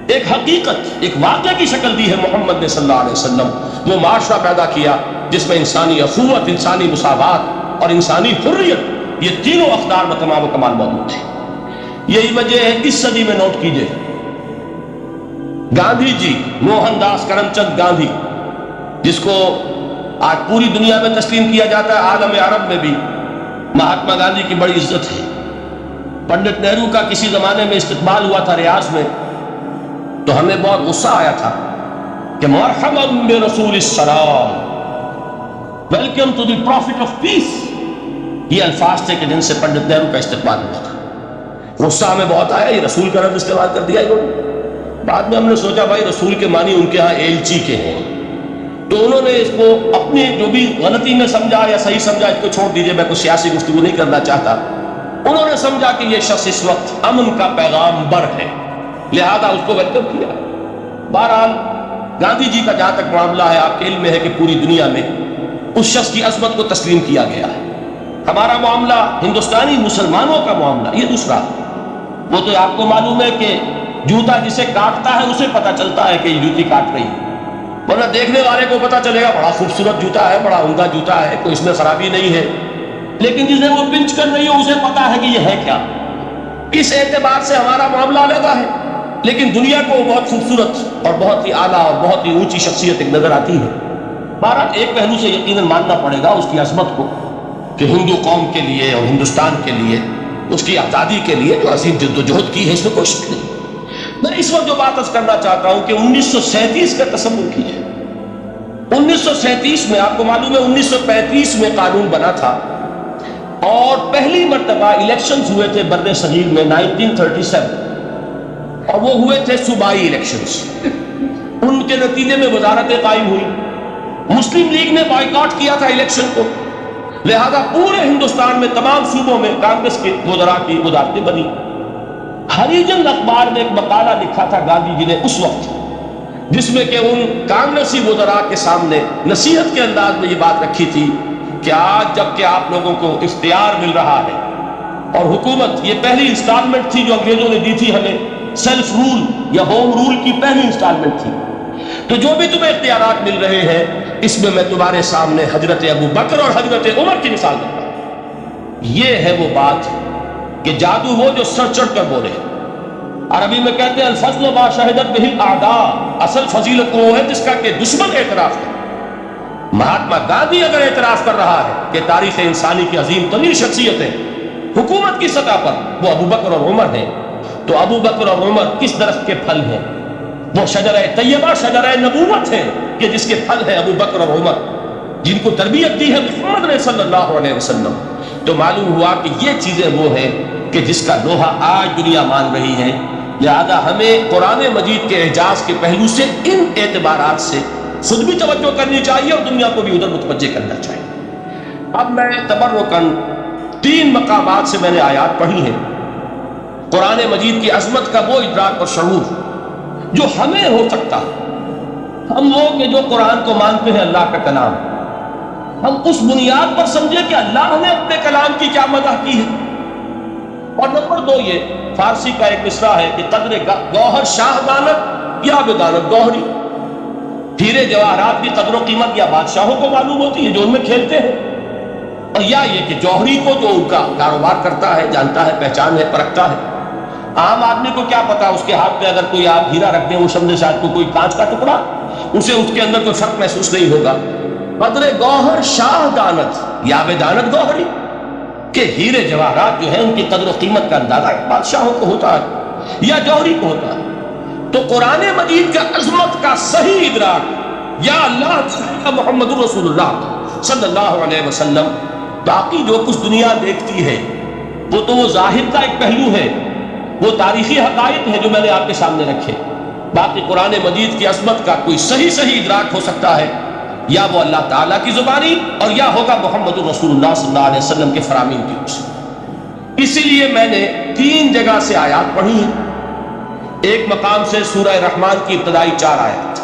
ایک حقیقت، ایک واقعہ کی شکل دی ہے محمد نے صلی اللہ علیہ وسلم. وہ معاشرہ پیدا کیا جس میں انسانی اخوت، انسانی مساوات اور انسانی حریت، یہ تینوں اقدار بتمام و کمال موجود تھے. یہی وجہ ہے اس صدی میں نوٹ کیجئے گاندھی جی، موہن داس کرم چند گاندھی، جس کو آج پوری دنیا میں تسلیم کیا جاتا ہے، عالم عرب میں بھی مہاتما گاندھی کی بڑی عزت ہے. پنڈت نہرو کا کسی زمانے میں استقبال ہوا تھا ریاض میں، تو ہمیں بہت غصہ آیا تھا کہ مرحبا برسول السلام، welcome to the prophet of peace. یہ الفاظ تھے کہ جن سے پنڈت نہرو کا استقبال ہوا تھا. غصہ ہمیں بہت آیا، یہ رسول کا لفظ استعمال کر دیا انہوں نے. بعد میں ہم نے سوچا بھائی رسول کے معنی ان کے ہاں ایلچی کے ہیں، تو انہوں نے اس کو اپنی جو بھی غلطی میں سمجھا یا صحیح سمجھا، اس کو چھوڑ دیجئے، میں کوئی سیاسی گفتگو نہیں کرنا چاہتا. انہوں نے سمجھا کہ یہ شخص اس وقت امن کا پیغام بر ہے، لہذا اس کو ویلکم کیا. بہرحال گاندھی جی کا جہاں تک معاملہ ہے، آپ کے علم میں ہے کہ پوری دنیا میں اس شخص کی عظمت کو تسلیم کیا گیا ہے. ہمارا معاملہ ہندوستانی مسلمانوں کا معاملہ یہ دوسرا. وہ تو آپ کو معلوم ہے کہ جوتا جسے کاٹتا ہے اسے پتا چلتا ہے کہ یہ جوتی کاٹ رہی ہے، ورنہ دیکھنے والے کو پتا چلے گا بڑا خوبصورت جوتا ہے، بڑا عمدہ جوتا ہے، کوئی اس میں خرابی نہیں ہے. لیکن جسے وہ پنچ کر رہی ہو اسے پتا ہے کہ یہ ہے کیا. اس اعتبار سے ہمارا معاملہ علیحدہ ہے، لیکن دنیا کو بہت خوبصورت اور بہت ہی اعلیٰ اور بہت ہی اونچی شخصیت ایک نظر آتی ہے. بہرحال ایک پہلو سے یقیناً ماننا پڑے گا اس کی عظمت کو کہ ہندو قوم کے لیے اور ہندوستان کے لیے، اس کی آزادی کے لیے جو عظیم جد و جہد کی ہے، اس میں کوئی شک نہیں. میں اس وقت جو بات عرض کرنا چاہتا ہوں کہ 1937 کا تصور کیجیے. 1937 میں آپ کو معلوم ہے 1935 میں قانون بنا تھا اور پہلی مرتبہ الیکشنز ہوئے تھے بر صغیر میں 1937، اور وہ ہوئے تھے صوبائی الیکشنز. ان کے نتیجے میں وزارتیں قائم ہوئی. مسلم لیگ نے بائیکاٹ کیا تھا الیکشن کو، لہذا پورے ہندوستان میں تمام صوبوں میں کانگریس کے وزراء کی وزارتیں بنی. ہریجن اخبار میں ایک مقالہ لکھا تھا گاندھی جی نے اس وقت، جس میں کہ ان کانگریسی وزراء کے سامنے نصیحت کے انداز میں یہ بات رکھی تھی کہ آج جب کہ آپ لوگوں کو اختیار مل رہا ہے اور حکومت، یہ پہلی انسٹالمنٹ تھی جو انگریزوں نے دی تھی ہمیں، سیلف رول یا ہوم رول کی پہلی انسٹالمنٹ تھی، تو جو بھی تمہیں اختیارات مل رہے ہیں اس میں میں تمہارے سامنے حضرت ابو بکر اور حضرت عمر کی مثال دیتا ہوں. یہ ہے وہ بات کہ جادو وہ جو سر چڑھ کر بولے. عربی میں کہتے ہیں الفضل ما شہدت بہ الاعداء، اصل فضیلت وہ ہے جس کا کہ دشمن اعتراف ہے. مہاتما گاندھی اگر اعتراف کر رہا ہے کہ تاریخ انسانی کی عظیم ترین شخصیتیں حکومت کی سطح پر وہ ابو بکر اور عمر ہیں، تو ابو بکر اور عمر کس درخت کے پھل ہیں؟ وہ شجرہ طیبہ، شجرہ نبوت ہے کہ جس کے پھل ہیں ابو بکر اور عمر، جن کو تربیت دی ہے محمد نے صلی اللہ علیہ وسلم. تو معلوم ہوا کہ یہ چیزیں وہ ہیں کہ جس کا لوہا آج دنیا مان رہی ہے. لہذا ہمیں قرآن مجید کے اعجاز کے پہلو سے ان اعتبارات سے خود بھی توجہ کرنی چاہیے اور دنیا کو بھی ادھر متوجہ کرنا چاہیے. اب میں تبرکاً 3 مقامات سے میں نے آیات پڑھی ہیں قرآن مجید کی عظمت کا وہ ادراک اور شعور جو ہمیں ہو سکتا ہے. ہم لوگ کہ جو قرآن کو مانتے ہیں اللہ کا کلام، ہم اس بنیاد پر سمجھے کہ اللہ نے اپنے کلام کی کیا مدح کی ہے۔ اور نمبر دو، یہ فارسی کا ایک مصرع ہے کہ قدر گوہر شاہ دانت یا بدانت گوہری، ہیرے جواہرات کی قدر و قیمت یا بادشاہوں کو معلوم ہوتی ہے جو ان میں کھیلتے ہیں، اور یا یہ کہ جوہری کو جو ان کا کاروبار کرتا ہے، جانتا ہے، پہچان ہے، پرکھتا ہے۔ عام آدمی کو کیا پتا، اس کے ہاتھ میں اگر کوئی آپ ہیرا رکھ دیں، وہ سمجھے شاید کوئی کانچ کا ٹکڑا، اسے اس کے اندر کوئی فرق محسوس نہیں ہوگا۔ قدر گوہر شاہ دانت یا بدانت گوہری، کہ ہیرے جواہرات جو ہیں ان کی قدر و قیمت کا اندازہ بادشاہوں کو ہوتا ہے یا جوہری کو ہوتا ہے۔ تو قرآن مجید کا عظمت کا صحیح ادراک یا اللہ محمد رسول اللہ صلی اللہ علیہ وسلم، باقی جو کچھ دنیا دیکھتی ہے وہ تو وہ ظاہر کا ایک پہلو ہے، وہ تاریخی حقائق ہیں جو میں نے آپ کے سامنے رکھے۔ باقی قرآن مجید کی عظمت کا کوئی صحیح ادراک ہو سکتا ہے یا وہ اللہ تعالیٰ کی زبانی اور یا ہوگا محمد رسول اللہ صلی اللہ علیہ وسلم کے فرامین کی وجہ سے۔ اسی لیے میں نے 3 جگہ سے آیات پڑھی ہیں۔ ایک مقام سے سورہ رحمان کی ابتدائی 4 آیات،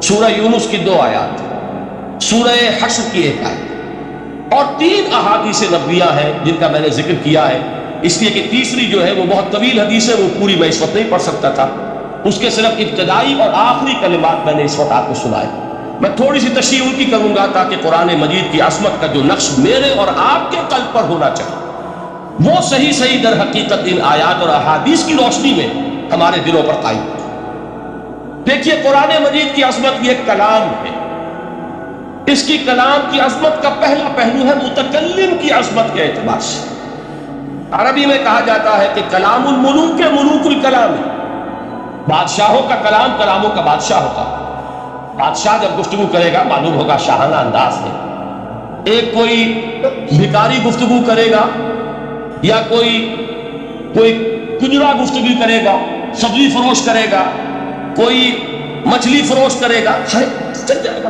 سورہ یونس کی 2 آیات، سورہ حشر کی 1 آیت، اور 3 احادیث نبویہ ہیں جن کا میں نے ذکر کیا ہے، اس لیے کہ تیسری جو ہے وہ بہت طویل حدیث ہے، وہ پوری میں اس وقت نہیں پڑھ سکتا تھا، اس کے صرف ابتدائی اور آخری کلمات میں نے اس وقت آپ کو سنائے۔ میں تھوڑی سی تشریح ان کی کروں گا تاکہ قرآن مجید کی عظمت کا جو نقش میرے اور آپ کے قلب پر ہونا چاہیے وہ صحیح در حقیقت ان آیات اور احادیث کی روشنی میں ہمارے دلوں پر قائم ہو۔ دیکھیے، قرآن مجید کی عظمت یہ کلام ہے۔ اس کی کلام کی عظمت کا پہلا پہلو ہے متکلم کی عظمت کے اعتبار سے۔ عربی میں کہا جاتا ہے کہ کلام الملوک کے ملوک الکلام ہے، بادشاہوں کا کلام کلاموں کا بادشاہ ہوتا ہے۔ بادشاہ جب گفتگو کرے گا معلوم ہوگا شاہانہ انداز ہے، ایک کوئی بھکاری گفتگو کرے گا یا کوئی کجرا گفتگو کرے گا، سبزی فروش کرے گا، کوئی مچھلی فروش کرے گا، چل جائے گا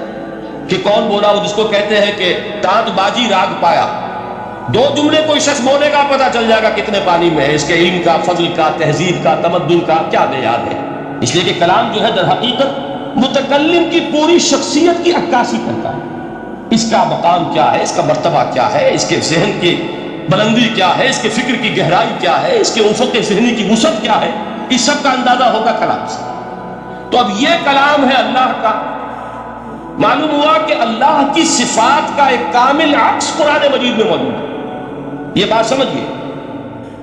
کہ کون بولا، وہ جس کو کہتے ہیں کہ تانت باجی راگ پایا۔ 2 جملے کوئی شخص بولے گا، پتہ چل جائے گا کتنے پانی میں ہے، اس کے علم کا، فضل کا، تہذیب کا، تمدن کا کیا معیار ہے۔ اس لیے کہ کلام جو ہے در حقیقت متکلم کی پوری شخصیت کی عکاسی کرتا ہے، اس کا مقام کیا ہے، اس کا مرتبہ کیا ہے، اس کے ذہن کی بلندی کیا ہے، اس کے فکر کی گہرائی کیا ہے، اس کے افق ذہنی کی وسعت کیا ہے، اس سب کا اندازہ ہوگا کلام سے۔ تو اب یہ کلام ہے اللہ کا۔ معلوم ہوا کہ اللہ کی صفات کا ایک کامل عکس قرآن مجید میں موجود ہے۔ یہ بات سمجھیے،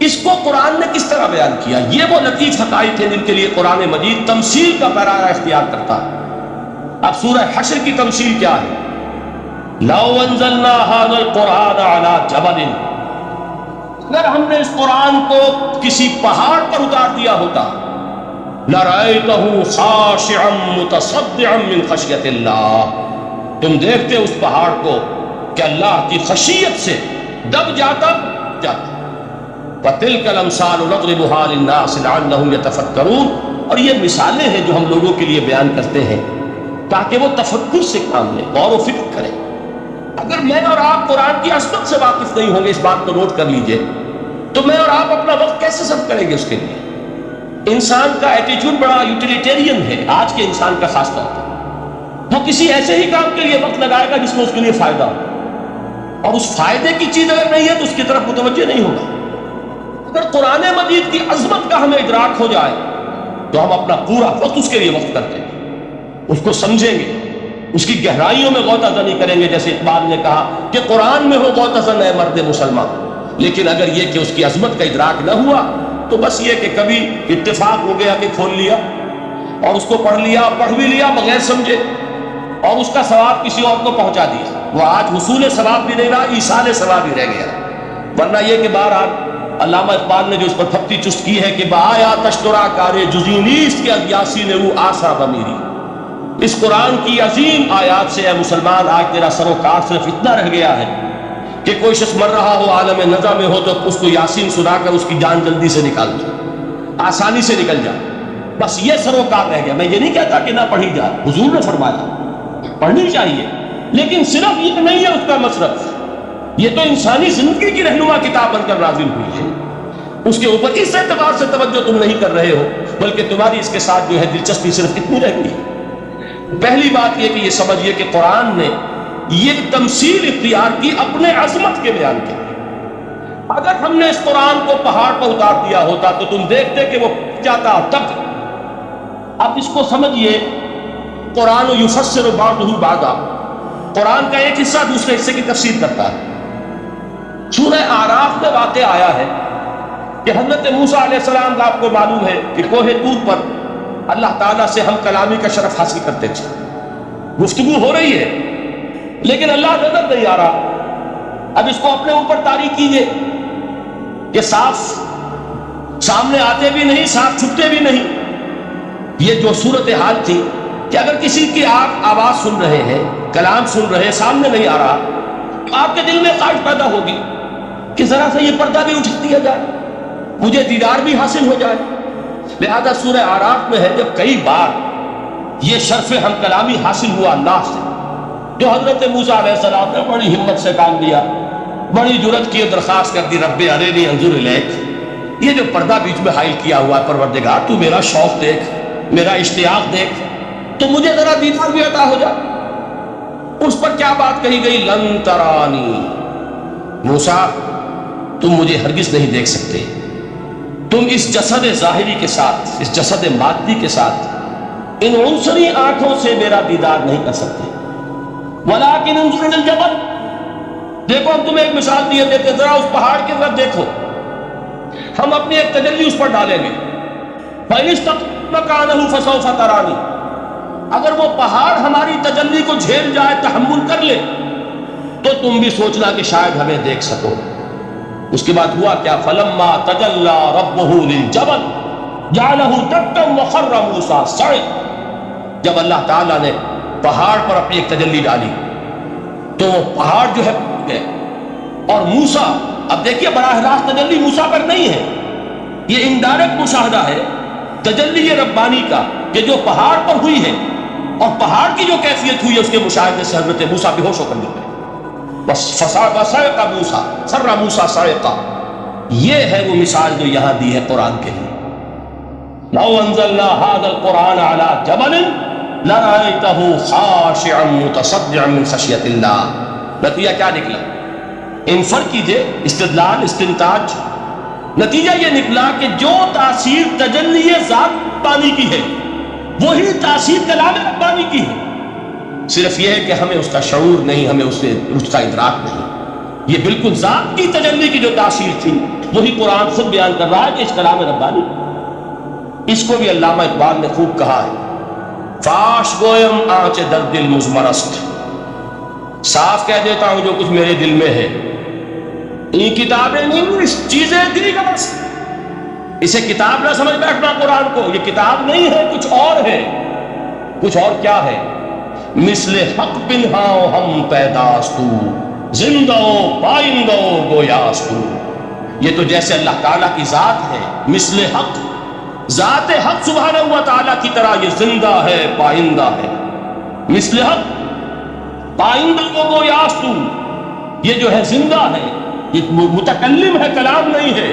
اس کو قرآن نے کس طرح بیان کیا؟ یہ وہ لطیف حقائق ہیں جن کے لیے قرآن مجید تمثیل کا پیرارہ اختیار کرتا ہے۔ اب سورہ حشر کی تمثیل کیا ہے؟ لو انزلنا هذا القرآن على جبل، اگر ہم نے اس قرآن کو کسی پہاڑ پر اتار دیا ہوتا، لرأيته خاشعا متصدعا من خشیت اللہ، تم دیکھتے اس پہاڑ کو کہ اللہ کی خشیت سے دب جاتا۔ وَتِلْكَ الْأَمْثَالُ نَضْرِبُهَا لِلنَّاسِ لَعَلَّهُمْ يَتَفَكَّرُونَ، اور یہ مثالیں ہیں جو ہم لوگوں کے لیے بیان کرتے ہیں تاکہ وہ تفکر سے کام لیں، غور و فکر کریں۔ اگر میں اور آپ قرآن کی عظمت سے واقف نہیں ہوں گے، اس بات کو نوٹ کر لیجئے، تو میں اور آپ اپنا وقت کیسے صرف کریں گے اس کے لیے؟ انسان کا ایٹیچیوڈ بڑا یوٹیلیٹیرین ہے، آج کے انسان کا خاص طور پر۔ وہ کسی ایسے ہی کام کے لیے وقت لگائے گا جس میں اس کے لیے فائدہ ہو، اور اس فائدے کی چیز اگر نہیں ہے تو اس کی طرف متوجہ نہیں ہوگا۔ اگر قرآن مجید کی عظمت کا ہمیں ادراک ہو جائے تو ہم اپنا پورا وقت اس کے لیے وقف کرتے ہیں، اس کو سمجھیں گے، اس کی گہرائیوں میں غوطہ زنی کریں گے، جیسے اقبال نے کہا کہ قرآن میں ہو غوطہ زن اے مرد مسلمان۔ لیکن اگر یہ کہ اس کی عظمت کا ادراک نہ ہوا تو بس یہ کہ کبھی اتفاق ہو گیا کہ کھول لیا اور اس کو پڑھ لیا، پڑھ بھی لیا بغیر سمجھے، اور اس کا ثواب کسی اور کو پہنچا دیا، وہ آج حصول ثواب بھی نہیں رہا، ایصال ثواب بھی رہ گیا۔ ورنہ یہ کہ بہرحال علامہ اقبال نے جو اس پر تھپتی چست کی ہے کہ بآیا تشترا کارے جزی نیست کے اگیاسی نے وہ آسا بمیری، اس قرآن کی عظیم آیات سے اے مسلمان آج تیرا سروکار صرف اتنا رہ گیا ہے کہ کوئی شخص مر رہا ہو، عالم نزا میں ہو، تو اس کو یاسین سنا کر اس کی جان جلدی سے نکال دو، آسانی سے نکل جائے، بس یہ سروکار رہ گیا۔ میں یہ نہیں کہتا کہ نہ پڑھی جائے، حضور نے فرمایا پڑھنی چاہیے، لیکن صرف یہ نہیں ہے اس کا مصرف، یہ تو انسانی زندگی کی رہنما کتاب بن کر نازل ہوئی ہے، اس کے اوپر اس اعتبار سے توجہ تم نہیں کر رہے ہو، بلکہ تمہاری اس کے ساتھ جو ہے دلچسپی صرف اتنی رہ گئی۔ پہلی بات یہ کہ یہ سمجھیے کہ قرآن نے یہ تمثیل اختیار کی اپنے عظمت کے بیان کے لیے۔ اگر ہم نے اس قرآن کو پہاڑ پر اتار دیا ہوتا تو تم دیکھتے کہ وہ جاتا تب۔ اب اس کو سمجھیے، قرآن یفسر بعضہ بعضا، قرآن کا ایک حصہ دوسرے حصے کی تفسیر کرتا ہے۔ سورہ اعراف میں واقع آیا ہے کہ حضرت موسیٰ علیہ السلام کا آپ کو معلوم ہے کہ کوہ طور پر اللہ تعالیٰ سے ہم کلامی کا شرف حاصل کرتے تھے، گفتگو ہو رہی ہے لیکن اللہ نظر نہیں آ رہا۔ اب اس کو اپنے اوپر طاری کیجئے کہ صاف سامنے آتے بھی نہیں، صاف چھپتے بھی نہیں۔ یہ جو صورتحال تھی کہ اگر کسی کی آپ آواز سن رہے ہیں، کلام سن رہے ہیں، سامنے نہیں آ رہا، تو آپ کے دل میں خواہش پیدا ہوگی کہ ذرا سا یہ پردہ بھی اٹھا دیا جائے، مجھے دیدار بھی حاصل ہو جائے۔ لہذا سورہ اعراف میں ہے جب کئی بار یہ شرف ہم کلامی حاصل ہوا اللہ سے، جو حضرت موسیٰ علیہ السلام نے بڑی ہمت سے کام لیا، بڑی جرت کی درخواست کر دی، رب ارنی انظر الیک، یہ جو پردہ بیچ میں حائل کیا ہوا ہے پروردگار، تو میرا شوق دیکھ، میرا اشتیاق دیکھ، تو مجھے ذرا دیدار بھی عطا ہو جائے۔ اس پر کیا بات کہی گئی؟ لن ترانی، موسیٰ تم مجھے ہرگز نہیں دیکھ سکتے، تم اس جسد ظاہری کے ساتھ، اس جسد مادی کے ساتھ ان عنصری آنکھوں سے میرا دیدار نہیں کر سکتے۔ ولیکن انظر الی الجبل، دیکھو ہم تمہیں ایک مثال دیے دیتے، ذرا اس پہاڑ کی طرف دیکھو، ہم اپنی ایک تجلی اس پر ڈالیں گے۔ فَإِنِ اسْتَقَامَ مَكَانَهُ فَسَوْفَ تَرَانِي، اگر وہ پہاڑ ہماری تجلی کو جھیل جائے، تحمل کر لے، تو تم بھی سوچنا کہ شاید ہمیں دیکھ سکو۔ اس کے بعد ہوا کیا؟ فَلَمَّا تَجَلَّى رَبُّهُ لِلْجَبَلِ جَعَلَهُ دَكًّا وَخَرَّ مُوسَىٰ صَعِقًا، جب اللہ تعالیٰ نے پہاڑ پر اپنی ایک تجلی ڈالی تو وہ پہاڑ جو ہے اور موسیٰ، اب دیکھیے براہ راست تجلی موسیٰ پر نہیں ہے، یہ انڈائریکٹ مشاہدہ ہے تجلی ربانی کا کہ جو پہاڑ پر ہوئی ہے، اور پہاڑ کی جو کیفیت ہوئی ہے اس کے مشاہدے سے حضرت موسیٰ بے ہوش ہو کر گئے۔ بس فصعق موسیٰ سر موسیٰ صعقا، یہ ہے وہ مثال جو یہاں دی ہے قرآن کے لیے۔ لو انزلنا هذا القرآن على جبل لرأيته خاشعا متصدعا من خشیۃ اللہ۔ نتیجہ کیا نکلا؟ انفر کیجئے، استدلال، استنتاج، نتیجہ یہ نکلا کہ جو تاثیر تجلی ذات ربانی کی ہے وہی تاثیر کلام ربانی کی ہے، صرف یہ ہے کہ ہمیں اس کا شعور نہیں، ہمیں اس کا ادراک نہیں۔ یہ بالکل ذات کی تجلی کی جو تاثیر تھی وہی قرآن خود بیان کر رہا ہے کہ اس کلام ربانی۔ اس کو بھی علامہ اقبال نے خوب کہا ہے، فاش گویم آنچ در دل مزمرست، صاف کہہ دیتا ہوں جو کچھ میرے دل میں ہے، یہ کتابیں نہیں، اس چیزیں دیگر، اسے کتاب نہ سمجھ بیٹھنا قرآن کو، یہ کتاب نہیں ہے، کچھ اور ہے۔ کچھ اور کیا ہے؟ مثل حق پنہاؤ ہم پیداستو، زندہ پائندہ گویاستو، یہ تو جیسے اللہ تعالیٰ کی ذات ہے، مثل حق، ذات حق سبحانہ و تعالیٰ کی طرح یہ زندہ ہے، پائندہ ہے، مثل حق پائندہ گویاستو، یہ جو ہے زندہ ہے، یہ متکلم ہے، کلام نہیں ہے۔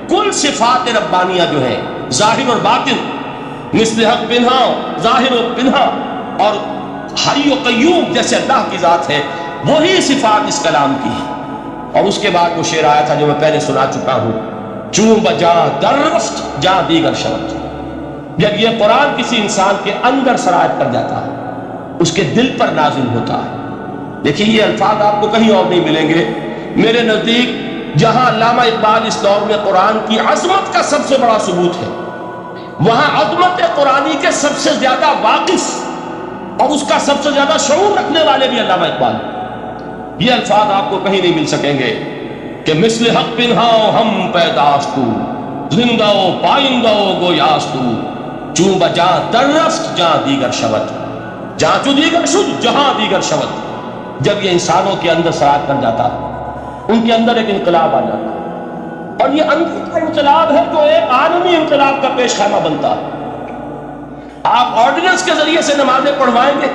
کل صفات ربانیہ جو ہے ظاہر اور باطن، مثل حق پنہا، ظاہر و پنہا، اور حی و قیوم جیسے اللہ کی ذات ہے، وہی صفات اس کلام کی ہے۔ اور اس کے بعد وہ شعر آیا تھا جو میں پہلے سنا چکا ہوں، چون بجاں درست جاں دیگر شبت، جب یہ قرآن کسی انسان کے اندر سرایت کر جاتا ہے، اس کے دل پر نازل ہوتا ہے۔ دیکھیے یہ الفاظ آپ کو کہیں اور نہیں ملیں گے۔ میرے نزدیک جہاں علامہ اقبال اس دور میں قرآن کی عظمت کا سب سے بڑا ثبوت ہے، وہاں عظمت قرآنی کے سب سے زیادہ واقف اور اس کا سب سے زیادہ شعور رکھنے والے بھی علامہ اقبال۔ یہ الفاظ آپ کو کہیں نہیں مل سکیں گے کہ مثل حق پنہاؤ ہم پیداستو، زندہ و پائندہ گویاستو، چون بجاں درست جہاں دیگر شود، جہاں چو دیگر شد جہاں دیگر شود۔ جب یہ انسانوں کے اندر سرایت کر جاتا ہے، ان کے اندر ایک انقلاب آ جاتا ہے، اور یہ اندر کا انقلاب ہے جو ایک عالمی انقلاب کا پیش خیمہ بنتا ہے۔ آپ آرڈیننس کے ذریعے سے نمازیں پڑھوائیں گے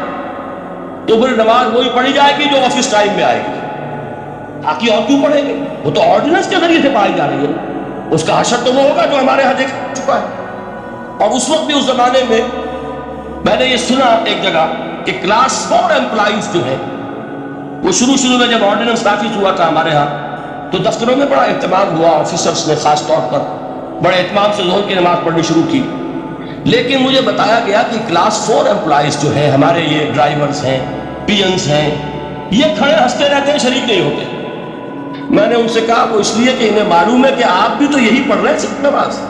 تو پھر نماز وہی پڑھی جائے گی جو آفس ٹائم میں آئے گی، باقی اور کیوں پڑھیں گے؟ وہ تو آرڈیننس کے ذریعے سے پڑھائی جا رہی ہے، اس کا حشر تو وہ ہوگا جو ہمارے ہاں دیکھ چکا ہے۔ اور اس وقت بھی اس زمانے میں میں نے یہ سنا ایک جگہ کہ کلاس 4 امپلائیز جو ہیں وہ شروع میں جب آرڈیننس نافذ ہوا تھا ہمارے ہاں تو دفتروں میں بڑا اہتمام ہوا، آفیسرز نے خاص طور پر بڑے اہتمام سے ظہر کی نماز پڑھنی شروع کی. لیکن مجھے بتایا گیا کہ کلاس 4 امپلائیز جو ہیں ہمارے، یہ ڈرائیورز ہیں، پیئنز ہیں، یہ کھڑے ہنستے رہتے ہیں، شریک نہیں ہوتے. میں نے ان سے کہا وہ اس لیے کہ انہیں معلوم ہے کہ آپ بھی تو یہی پڑھ رہے ہیں صرف نماز،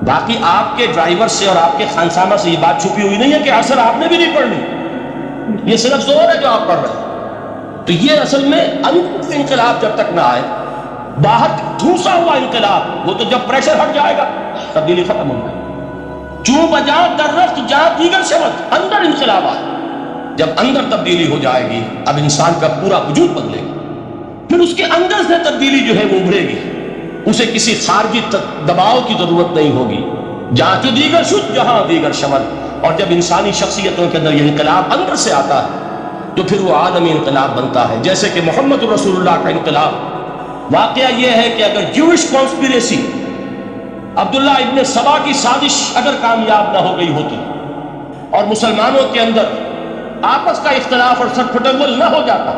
باقی آپ کے ڈرائیور سے اور آپ کے خانسامہ سے یہ بات چھپی ہوئی نہیں ہے کہ اصل آپ نے بھی نہیں پڑھنی، یہ صرف زور ہے جو آپ پڑھ رہے ہیں. تو یہ اصل میں انقلاب جب تک نہ آئے، باہر ٹھوسا ہوا انقلاب، وہ تو جب پریشر ہٹ جائے گا تبدیلی ختم ہو جائے گی. چوں بجا در رفت جہاں دیگر شبت، اندر انقلاب آئے. جب اندر تبدیلی ہو جائے گی، اب انسان کا پورا وجود بدلے گا، پھر اس کے اندر سے تبدیلی جو ہے وہ ابھرے گی، اسے کسی خارجی دباؤ کی ضرورت نہیں ہوگی. جہاں جو دیگر شد جہاں دیگر شمل. اور جب انسانی شخصیتوں کے اندر یہ انقلاب اندر سے آتا ہے تو پھر وہ عالمی انقلاب بنتا ہے. جیسے کہ محمد رسول اللہ کا انقلاب. واقعہ یہ ہے کہ اگر جوش کانسپیریسی، عبداللہ ابن سبا کی سازش اگر کامیاب نہ ہو گئی ہوتی اور مسلمانوں کے اندر آپس کا اختلاف اور سرپھٹول نہ ہو جاتا،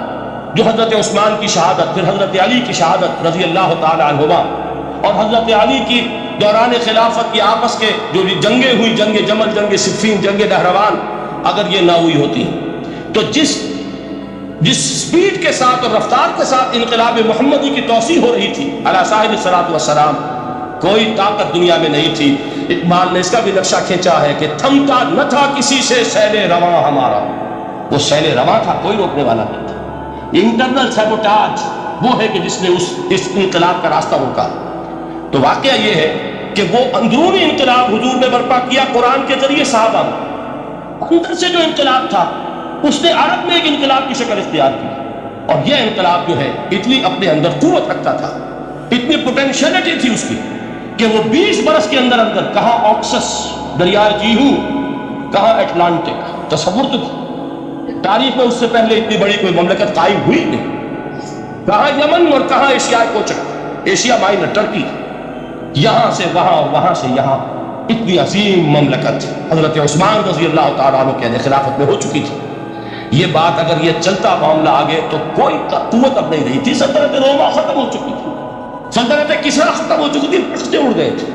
جو حضرت عثمان کی شہادت، پھر حضرت علی کی شہادت رضی اللہ تعالی عنہما، اور حضرت علی کی دوران خلافت کی آپس کے جو جنگیں ہوئی، جنگ جمل، جنگ صفین، جنگ نہروان، اگر یہ نہ ہوئی ہوتی تو جس سپیڈ کے ساتھ اور رفتار کے ساتھ انقلاب محمدی کی توسیع ہو رہی تھی علی صاحب الصلاۃ والسلام، کوئی طاقت دنیا میں نہیں تھی. اقبال نے اس کا بھی نقشہ کھینچا ہے کہ تھمتا نہ تھا کسی سے سیل رواں ہمارا. وہ سیل رواں تھا، کوئی روکنے والا نہیں تھا. انٹرنل سیبوٹاج وہ ہے کہ جس نے اس انقلاب کا راستہ روکا. تو واقعہ یہ ہے کہ وہ اندرونی انقلاب حضور نے برپا کیا قرآن کے ذریعے صحابہ میں. اندر سے جو انقلاب تھا اس نے عرب میں ایک انقلاب کی شکل اختیار کی. اور یہ انقلاب جو ہے اتنی اپنے اندر قوت رکھتا تھا، اتنی پوٹینشیلٹی تھی اس کی کہ وہ 20 برس کے اندر کہاں آکسس دریائے جیہو، کہاں اٹلانٹک. تصور تو تاریخ میں اس سے پہلے اتنی بڑی کوئی مملکت قائم ہوئی نہیں. کہاں یمن اور کہاں ایشیا کوچک، ایشیا مائنر، ٹرکی، یہاں سے وہاں، وہاں سے یہاں، اتنی عظیم مملکت حضرت عثمان رضی اللہ تعالیٰ عنہ کے خلافت میں ہو چکی تھی. یہ بات اگر یہ چلتا معاملہ آگے تو کوئی قوت اب نہیں رہی تھی. سلطنت روما ختم ہو چکی تھی، سلطنت کسرا ختم ہو چکی تھی، پھٹتے اڑ گئے تھے.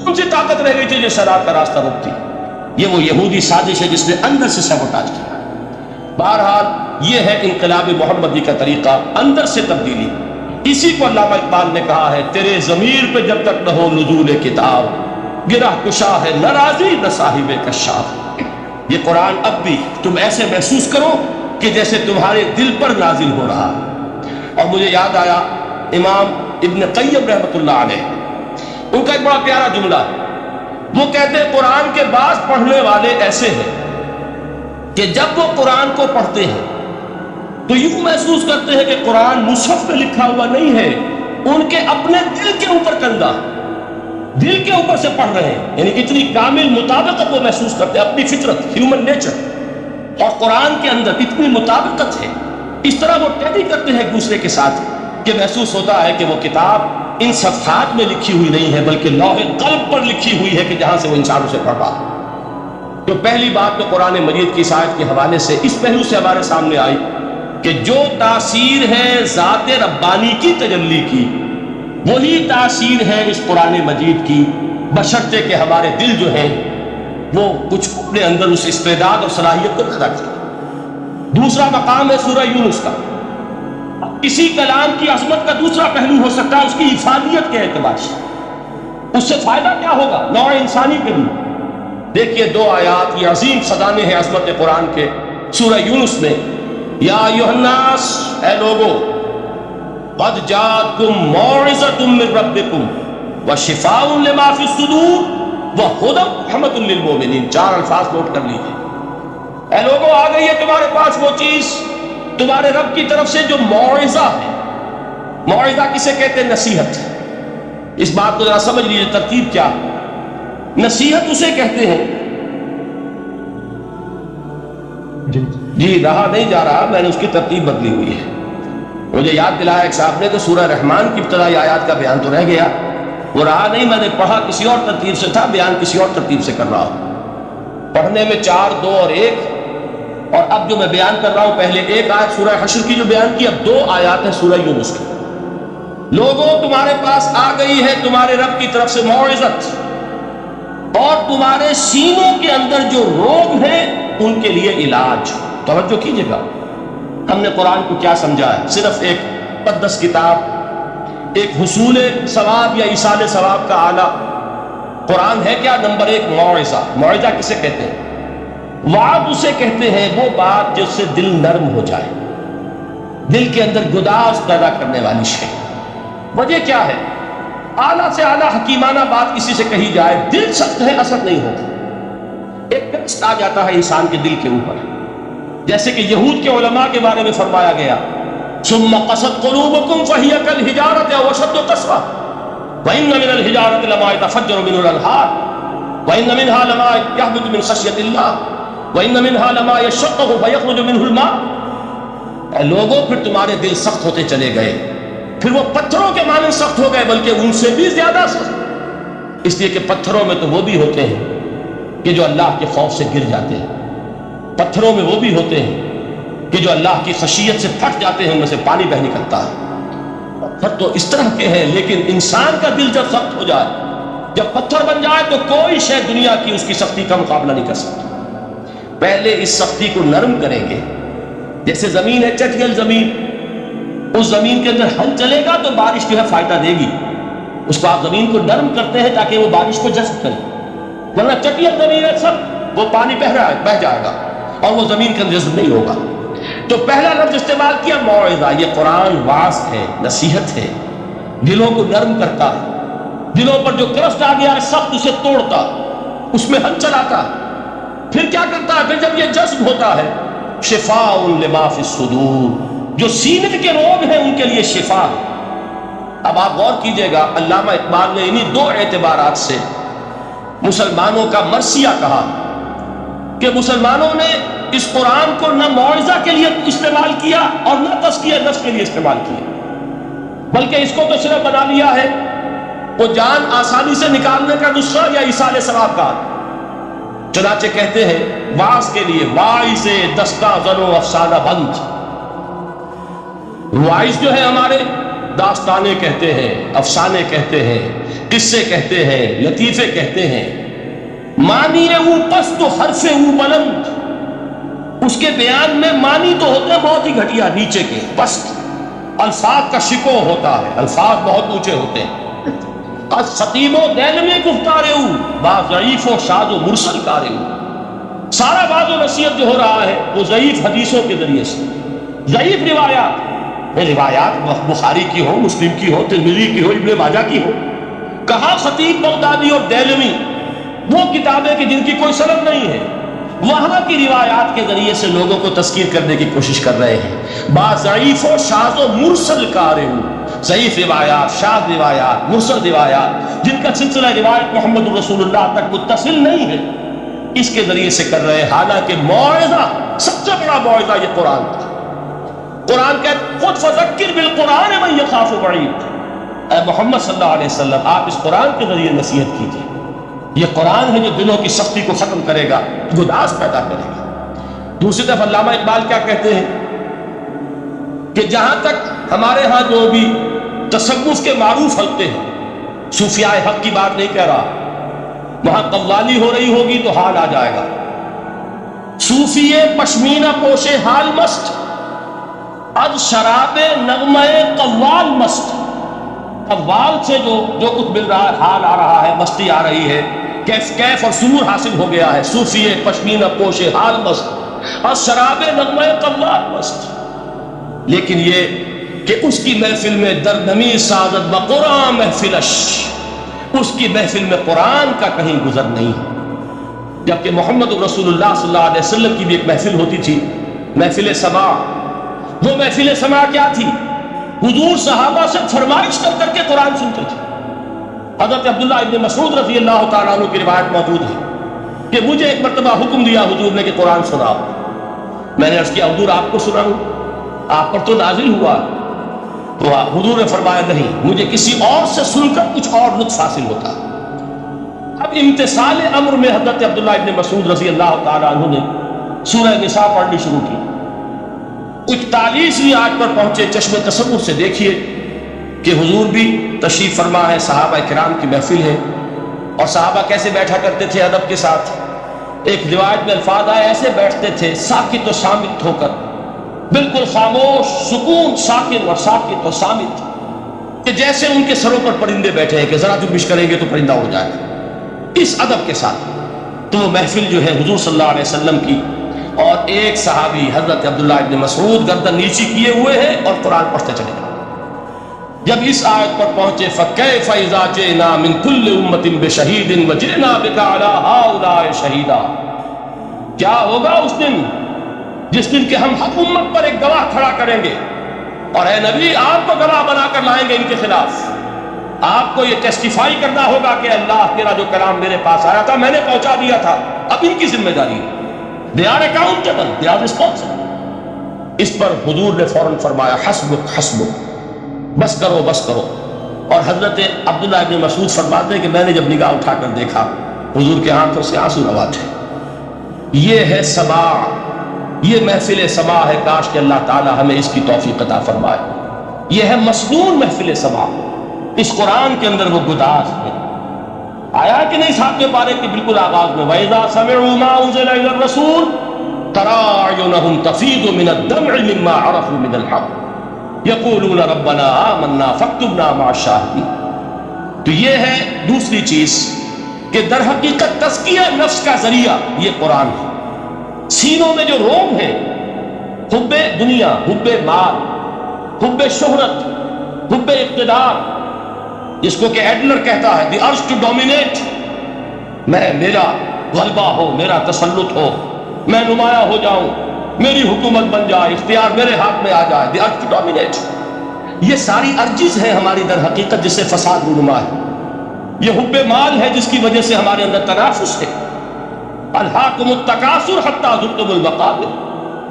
کون سی طاقت رہ گئی تھی جو سرات کا راستہ روکتی؟ یہ وہ یہودی سازش ہے جس نے اندر سے سیبوٹاج کیا. بہرحال یہ ہے انقلاب محمدی کا طریقہ، اندر سے تبدیلی. اسی کو علامہ اقبال نے کہا ہے، تیرے ضمیر پہ جب تک نہ ہو نزول کتاب، گرہ کشا ہے نہ راضی نہ صاحب کشاف. یہ قرآن اب بھی تم ایسے محسوس کرو کہ جیسے تمہارے دل پر نازل ہو رہا. اور مجھے یاد آیا امام ابن قیم رحمۃ اللہ علیہ، ان کا ایک بڑا پیارا جملہ ہے. وہ کہتے ہیں قرآن کے بعض پڑھنے والے ایسے ہیں کہ جب وہ قرآن کو پڑھتے ہیں تو یوں محسوس کرتے ہیں کہ قرآن مصحف میں لکھا ہوا نہیں ہے، ان کے اپنے دل کے اوپر کندہ، دل کے اوپر سے پڑھ رہے ہیں. یعنی اتنی کامل مطابقت وہ محسوس کرتے ہیں، اپنی فطرت، ہیومن نیچر اور قرآن کے اندر اتنی مطابقت ہے. اس طرح وہ ٹیلی کرتے ہیں ایک دوسرے کے ساتھ کہ محسوس ہوتا ہے کہ وہ کتاب ان صفحات میں لکھی ہوئی نہیں ہے بلکہ لوح قلب پر لکھی ہوئی ہے کہ جہاں سے وہ انسان اسے پڑھ رہا ہے. تو پہلی بات تو قرآن مجید کی اس آیت کے حوالے سے اس پہلو سے ہمارے سامنے آئی کہ جو تاثیر ہے ذات ربانی کی تجلی کی، وہی تاثیر ہے اس قرآن مجید کی، بشرطے کہ ہمارے دل جو ہیں وہ کچھ اپنے اندر اس استعداد اور صلاحیت کو پیدا کریں. دوسرا مقام ہے سورہ یونس کا. اسی کلام کی عظمت کا دوسرا پہلو ہو سکتا ہے اس کی افادیت کے اعتبار سے. اس سے فائدہ کیا ہوگا نوع انسانی کے لیے؟ دیکھیے دو آیات، یہ عظیم خزانے ہیں عظمت قرآن کے. سورہ یونس میں یا ایھا الناس، اے لوگو، قد جاءتکم موعظۃ من ربکم وشفاء لما فی الصدور وہدی ورحمۃ للمؤمنین. 4 الفاظ نوٹ کر لیجیے. اے لوگو، آ گئی ہے تمہارے پاس وہ چیز تمہارے رب کی طرف سے جو موعظہ ہے. موعظہ کسے کہتے ہیں؟ نصیحت. اس بات کو ذرا سمجھ لیجیے ترتیب کیا. نصیحت اسے کہتے ہیں، جی رہا نہیں جا رہا، میں نے اس کی ترتیب بدلی ہوئی ہے. مجھے یاد دلایا ایک صاحب نے کہ سورہ رحمان کی ابتدائی آیات کا بیان تو رہ گیا، وہ رہا نہیں، میں نے پڑھا کسی اور ترتیب سے تھا، بیان کسی اور ترتیب سے کر رہا ہوں. پڑھنے میں 4، 2 اور 1 اور اب جو میں بیان کر رہا ہوں، پہلے ایک آیت سورہ حشر کی جو بیان کی، اب 2 آیات ہیں سورہ یونس کی۔ لوگوں تمہارے پاس آ گئی ہے تمہارے رب کی طرف سے موعظت، اور تمہارے سینوں کے اندر جو روگ ہیں ان کے لیے علاج۔ توجہ کیجئے گا، ہم نے قرآن کو کیا سمجھا ہے؟ صرف ایک مقدس کتاب، ایک حصول ثواب یا ایصال ثواب کا آلہ۔ قرآن ہے کیا؟ نمبر 1 موعظہ۔ موعظہ کسے کہتے ہیں؟ وعظ اسے کہتے ہیں وہ بات جس سے دل نرم ہو جائے، دل کے اندر گداز پیدا کرنے والی شے۔ وجہ کیا ہے؟ اعلیٰ سے اعلیٰ حکیمانہ بات کسی سے کہی جائے، دل سخت ہے، اثر نہیں ہوتا، ایک ٹیسٹ آ جاتا ہے انسان کے دل کے اوپر۔ جیسے کہ یہود کے علماء کے بارے میں فرمایا گیا، ثم قست قلوبکم فہی کالحجارۃ او اشد قسوۃ وان من الحجارۃ لما يتفجر منه الانہار وان منها لما يهبط من خشیۃ اللہ وان منها لما يشقق فيخرج منه الماء۔ اے لوگوں، پھر تمہارے دل سخت ہوتے چلے گئے، پھر وہ پتھروں کے مانند سخت ہو گئے، بلکہ ان سے بھی زیادہ سخت، اس لیے کہ پتھروں میں تو وہ بھی ہوتے ہیں کہ جو اللہ کے خوف سے گر جاتے ہیں، پتھروں میں وہ بھی ہوتے ہیں کہ جو اللہ کی خشیت سے پھٹ جاتے ہیں، ان میں سے پانی بہ نکلتا ہے۔ پتھر تو اس طرح کے ہیں، لیکن انسان کا دل جب سخت ہو جائے، جب پتھر بن جائے، تو کوئی شے دنیا کی اس کی سختی کا مقابلہ نہیں کر سکتی۔ پہلے اس سختی کو نرم کریں گے، جیسے زمین ہے چٹیل زمین، اس زمین کے اندر ہل چلے گا تو بارش جو ہے فائدہ دے گی، اس کو آپ زمین کو نرم کرتے ہیں تاکہ وہ بارش کو جذب کرے، ورنہ چٹیل زمین ہے سب، وہ پانی بہ جائے گا اور وہ زمین کے اندر جذب نہیں ہوگا۔ تو پہلا لفظ استعمال کیا موعظہ۔ یہ قرآن واعظ ہے، نصیحت ہے، دلوں کو نرم کرتا ہے، دلوں پر جو کرست آ گیا ہے سخت اسے توڑتا، اس میں ہل چلاتا۔ پھر کیا کرتا ہے؟ پھر جب یہ جذب ہوتا ہے، شفاء لما فی الصدور، جو سینے کے روگ ہیں ان کے لیے شفا ہے۔ اب آپ غور کیجئے گا، علامہ اقبال نے انہی 2 اعتبارات سے مسلمانوں کا مرثیہ کہا کہ مسلمانوں نے اس قرآن کو نہ موعظہ کے لیے استعمال کیا اور نہ تزکیہ نفس کے لیے استعمال کیا، بلکہ اس کو تو صرف بنا لیا ہے وہ جان آسانی سے نکالنے کا نسخہ یا ایصال ثواب کا۔ چنانچہ کہتے ہیں واعظ کے لیے واعظ دستہ زن و افسانہ بند۔ واعظ جو ہے ہمارے داستانے کہتے ہیں، افسانے کہتے ہیں، قصے کہتے ہیں، لطیفے کہتے ہیں، معنی او پست و حرف او بلند، اس کے بیان میں معنی تو ہوتے ہیں بہت ہی گھٹیا، نیچے کے پست، الفاظ کا شکو ہوتا ہے، الفاظ بہت اونچے ہوتے ہیں۔ از خطیب و دیلمی گفتار او با ضعیف و شاذ و مرسل کار او، سارا باز و نصیحت جو ہو رہا ہے وہ ضعیف حدیثوں کے ذریعے سے، ضعیف روایات بخاری کی ہو، مسلم کی ہو، ترمذی کی ہو، ابن ماجہ کی ہو۔ کہاں خطیب بغدادی اور دیلمی، وہ کتابیں کہ جن کی کوئی سند نہیں ہے، وہاں کی روایات کے ذریعے سے لوگوں کو تذکیر کرنے کی کوشش کر رہے ہیں۔ با ضعیف و شاذ و مرسل قارئ، ضعیف روایات، شاذ روایات، مرسل روایات، جن کا سلسلہ روایت محمد رسول اللہ تک متصل نہیں ہے، اس کے ذریعے سے کر رہے ہیں۔ حالانکہ موعظہ، سب سے بڑا موعظہ یہ قرآن تھا۔ قرآن کہتا خود فذکر بالقرآن من یخاف وعید، اے محمد صلی اللہ علیہ وسلم آپ اس قرآن کے ذریعے نصیحت کیجیے۔ یہ قرآن ہے جو دلوں کی سختی کو ختم کرے گا، گداز پیدا کرے گا۔ دوسری طرف علامہ اقبال کیا کہتے ہیں کہ جہاں تک ہمارے ہاں جو بھی تصوف کے معروف حلقے ہیں، صوفیاء حق کی بات نہیں کہہ رہا، وہاں قوالی ہو رہی ہوگی تو حال آ جائے گا۔ صوفی پشمینہ پوشے حال مست، از شراب نغمہ قوال مست۔ قوال سے جو کچھ مل رہا ہے، حال آ رہا ہے، مستی آ رہی ہے، کیف اور سرور حاصل ہو گیا ہے۔ صوفی پشمینہ پوشے حال مست، از شراب نغمہ قوال مست۔ لیکن یہ کہ اس کی محفل میں دردمی سعادت بقرآن محفلش، اس کی محفل میں قرآن کا کہیں گزر نہیں ہے۔ جبکہ محمد رسول اللہ صلی اللہ علیہ وسلم کی بھی ایک محفل ہوتی تھی، محفل سماع۔ وہ محفل سماع کیا تھی؟ حضور صحابہ سے فرمائش کر کے قرآن سنتے تھے۔ حضرت عبداللہ ابن مسعود رضی اللہ تعالیٰ عنہ کی روایت موجود ہے کہ مجھے ایک مرتبہ حکم دیا حضور نے کہ قرآن سناؤ۔ میں نے عرض کیا حضور آپ کو سناؤں؟ آپ پر تو نازل ہوا۔ تو حضور نے فرمایا نہیں، مجھے کسی اور سے سن کر کچھ اور لطف حاصل ہوتا۔ اب امتثال امر میں حضرت عبداللہ ابن مسعود رضی اللہ تعالیٰ عنہ نے سورہ نساء پڑھنی شروع کی. 41ویں آیت پر پہنچے. چشم تصور سے دیکھیے کہ حضور بھی تشریف فرما ہے, صحابہ کرام کی محفل ہے, اور صحابہ کیسے بیٹھا کرتے تھے ادب کے ساتھ. ایک روایت میں الفاظ آئے ایسے بیٹھتے تھے ساکت و صامت ہو کر, بالکل خاموش, سکون, ساکن اور ساکت و صامت, کہ جیسے ان کے سروں پر پرندے بیٹھے ہیں کہ ذرا جنبش کریں گے تو پرندہ اڑ جائے, اس ادب کے ساتھ. تو وہ محفل جو ہے حضور صلی اللہ علیہ وسلم کی, اور ایک صحابی حضرت عبداللہ ابن مسعود گردن نیچی کیے ہوئے ہیں اور قرآن پڑھتے چلے گئے. جب اس آیت پر پہنچے فَكَيْفَ إِذَا جِئْنَا مِن كُلِّ أُمَّةٍ بِشَهِيدٍ وَجِئْنَا بِكَ عَلَىٰ هَٰؤُلَاءِ شَهِيدًا, کیا ہوگا اس دن جس دن کہ ہم حق امت پر ایک گواہ کھڑا کریں گے, اور اے نبی آپ کو گواہ بنا کر لائیں گے ان کے خلاف. آپ کو یہ ٹیسٹیفائی کرنا ہوگا کہ اللہ تیرا جو کلام میرے پاس آیا تھا میں نے پہنچا دیا تھا, اب ان کی ذمہ داری ہے. They are accountable, they are responsible. اس پر حضور نے فوراً فرمایا حسبک حسبک, بس کرو بس کرو. اور حضرت عبداللہ ابن مسعود فرماتے ہیں کہ میں نے جب نگاہ اٹھا کر دیکھا حضور کے آنکھوں سے آنسو روا تھے. یہ ہے سماع, یہ محفل سماع ہے. کاش کہ اللہ تعالی ہمیں اس کی توفیق عطا فرمائے. یہ ہے مسنون محفل سماع. اس قرآن کے اندر وہ گداز ہے. آیا کہ نہیں ساتھ میں پارے کہ بالکل آغاز میں وَإِذَا سَمِعُوا مَا أُنزِلَ إِلَى الرَّسُولِ تَرَىٰ أَعْيُنَهُمْ تَفِيضُ مِنَ الدَّمْعِ مِمَّا عَرَفُوا مِنَ الْحَقِّ يَقُولُونَ رَبَّنَا آمَنَّا فَاكْتُبْنَا مَعَ الشَّاهِدِينَ. تو یہ ہے دوسری چیز کہ در حقیقت تزکیہ نفس کا ذریعہ یہ قرآن ہے. سینوں میں جو روگ ہے, حب دنیا, حب مال, حب شہرت, حب اقتدار, جس کو کہ ایڈلر کہتا ہے دی ارج ٹو ڈومینیٹ, میرا غلبہ ہو, میرا تسلط ہو, میں نمایاں ہو جاؤں, میری حکومت بن جائے, اختیار میرے ہاتھ میں آ جائے, دی ارج ٹو ڈومینیٹ. یہ ساری ارجز ہیں ہماری در حقیقت جس سے فساد رونما ہے. یہ حب مال ہے جس کی وجہ سے ہمارے اندر تنافس ہے. الہاکم التکاثر حتی زرتم المقابر,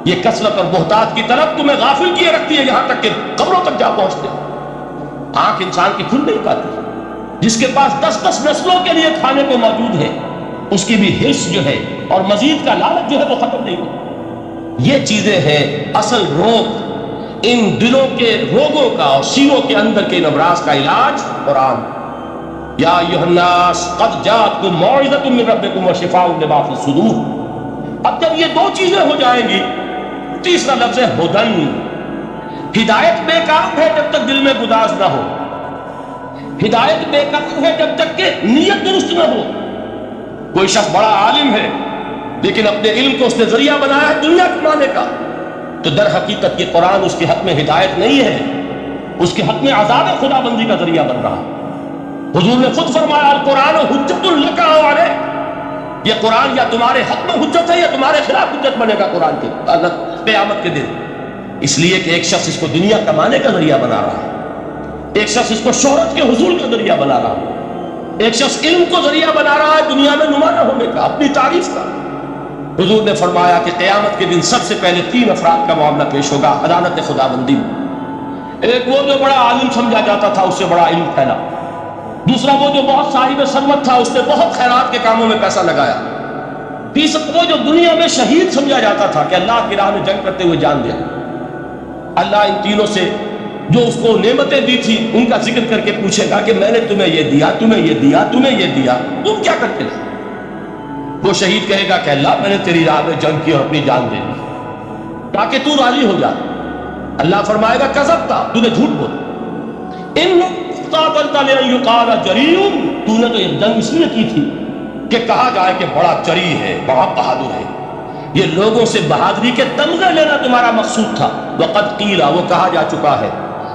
یہ کثرت اور بہتات کی طرف تمہیں غافل کیے رکھتی ہے یہاں تک کہ قبروں تک جا پہنچتے. آنکھ انسان کی کھل نہیں پاتی. جس کے پاس 10 نسلوں کے لیے کھانے کو موجود ہے اس کی بھی حرص جو ہے اور مزید کا لالچ جو ہے وہ ختم نہیں ہوتی. یہ چیزیں ہیں اصل روگ. ان دلوں کے روگوں کا اور سینوں کے اندر کے امراض کا علاج قرآن. یا ایھا الناس قد جاءتکم موعظۃ من ربکم وشفاء لما فی الصدور. اب جب یہ دو چیزیں ہو جائیں گی, تیسرا لفظ ہے ہدن. ہدایت بیکار ہے جب تک دل میں گداز نہ ہو. ہدایت بیکار ہے جب تک کہ نیت درست نہ ہو. کوئی شخص بڑا عالم ہے لیکن اپنے علم کو اس نے ذریعہ بنایا ہے دنیا کمانے کا, تو در حقیقت یہ قرآن اس کے حق میں ہدایت نہیں ہے, اس کے حق میں عذاب خدا بندی کا ذریعہ بن رہا. حضور نے خود فرمایا القرآن حجت لک او علیک, یہ قرآن یا تمہارے حق میں حجت ہے یا تمہارے خلاف حجت بنے گا قرآن کے قیامت کے دن. اس لیے کہ ایک شخص اس کو دنیا کمانے کا ذریعہ بنا رہا ہے, ایک شخص اس کو شہرت کے حصول کا ذریعہ بنا رہا ہے, ایک شخص علم کو ذریعہ بنا رہا ہے دنیا میں نمایاں ہونے کا, اپنی تعریف کا. حضور نے فرمایا کہ قیامت کے دن سب سے پہلے 3 افراد کا معاملہ پیش ہوگا عدالت خدا بندی میں. ایک وہ جو بڑا عالم سمجھا جاتا تھا, اس سے بڑا علم پھیلا. دوسرا وہ جو بہت صاحب ثروت تھا, اس نے بہت خیرات کے کاموں میں پیسہ لگایا. تیسرا وہ جو دنیا میں شہید سمجھا جاتا تھا کہ اللہ کی راہ میں جنگ کرتے ہوئے جان دیا. اللہ ان تینوں سے جو اس کو نعمتیں دی تھی ان کا ذکر کر کے پوچھے گا کہ میں نے تمہیں یہ دیا, تمہیں یہ دیا, تمہیں یہ دیا, تم کیا کرتے تھے؟ وہ شہید کہے گا کہ اللہ میں نے تیری راہ میں جنگ کی اور اپنی جان دے دی تاکہ تو راضی ہو جا. اللہ فرمائے گا کذبت, تو نے جھوٹ بولا. ان قاتلت لئن یقال جریء, تو نے تو یہ جنگ اس لیے کی تھی کہ کہا جائے کہ بڑا جری ہے, بڑا بہادر ہے. یہ لوگوں سے بہادری کے تمغے لینا تمہارا مقصود تھا. وقد قیل, وہ کہا جا چکا ہے,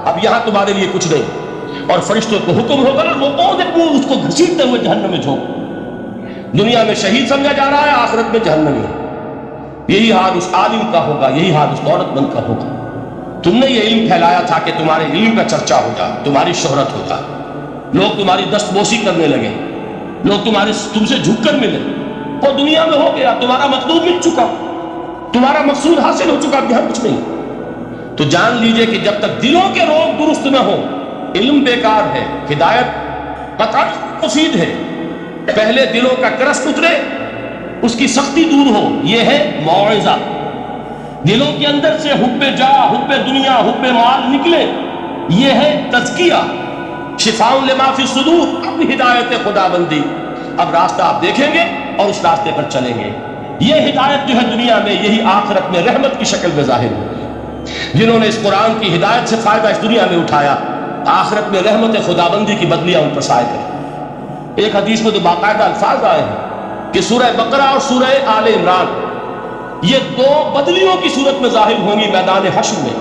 اب یہاں تمہارے لیے کچھ نہیں. اور فرشتوں کو حکم ہوگا وہ کون اس کو گھسیٹتے ہوئے جہنم میں جھونک. دنیا میں شہید سمجھا جا رہا ہے, آخرت میں جہنم ہے. یہی حال اس عالم کا ہوگا, یہی حال اس دولت مند کا ہوگا. تم نے یہ علم پھیلایا تھا کہ تمہارے علم کا چرچا ہوگا, تمہاری شہرت ہوگا, لوگ تمہاری دستبوسی کرنے لگے, لوگ تم سے جھک کر ملے. وہ دنیا میں ہو گیا, تمہارا مطلوب مل چکا, تمہارا مقصود حاصل ہو چکا, اب یہاں کچھ نہیں. تو جان لیجئے کہ جب تک دلوں کے روگ درست نہ ہو, علم بیکار ہے, ہدایت قطعاً مفید ہے. پہلے دلوں کا کرس اترے, اس کی سختی دور ہو، یہ ہے موعظہ۔ دلوں کے اندر سے حب جاہ، حب دنیا، حب مال نکلے، یہ ہے تزکیہ۔ شفاء لما فی الصدور، اب ہدایت خدا بندی، اب راستہ آپ دیکھیں گے اور اس راستے پر چلیں گے۔ یہ ہدایت جو ہے دنیا میں، یہی آخرت میں رحمت کی شکل میں ظاہر ہوگی۔ جنہوں نے اس قرآن کی ہدایت سے فائدہ اس دنیا میں اٹھایا، آخرت میں رحمت خدا بندی کی بدلیاں ان پر سائے کریں۔ ایک حدیث میں تو باقاعدہ الفاظ آئے ہیں کہ سورہ بقرہ اور سورہ آل عمران یہ دو بدلیوں کی صورت میں ظاہر ہوں گی میدان حشر میں،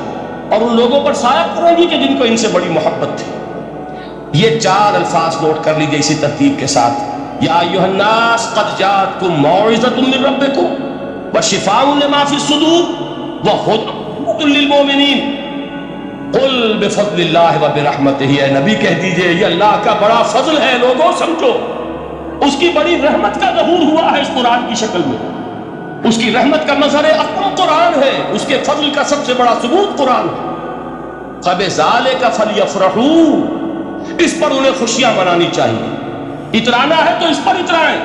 اور ان لوگوں پر سایہ کریں گی کہ جن کو ان سے بڑی محبت تھی۔ یہ چار الفاظ نوٹ کر لیجئے اسی ترتیب کے ساتھ: یا ایھا الناس قد جاءتکم موعظۃ من ربکم وشفاء لما فی الصدور وہدی للمؤمنین قل بفضل اللہ وبرحمتہ۔ اے نبی کہہ دیجئے یہ اللہ کا بڑا فضل ہے، لوگوں سمجھو، اس کی بڑی رحمت کا ظہور ہوا ہے اس قرآن کی شکل میں۔ اس کی رحمت کا مظہر اکرم قرآن ہے، اس کے فضل کا سب سے بڑا ثبوت قرآن ہے۔ فبذالک فلیفرحوا، اس پر انہیں خوشیاں منانی چاہیے۔ اترانا ہے تو اس پر اترائیں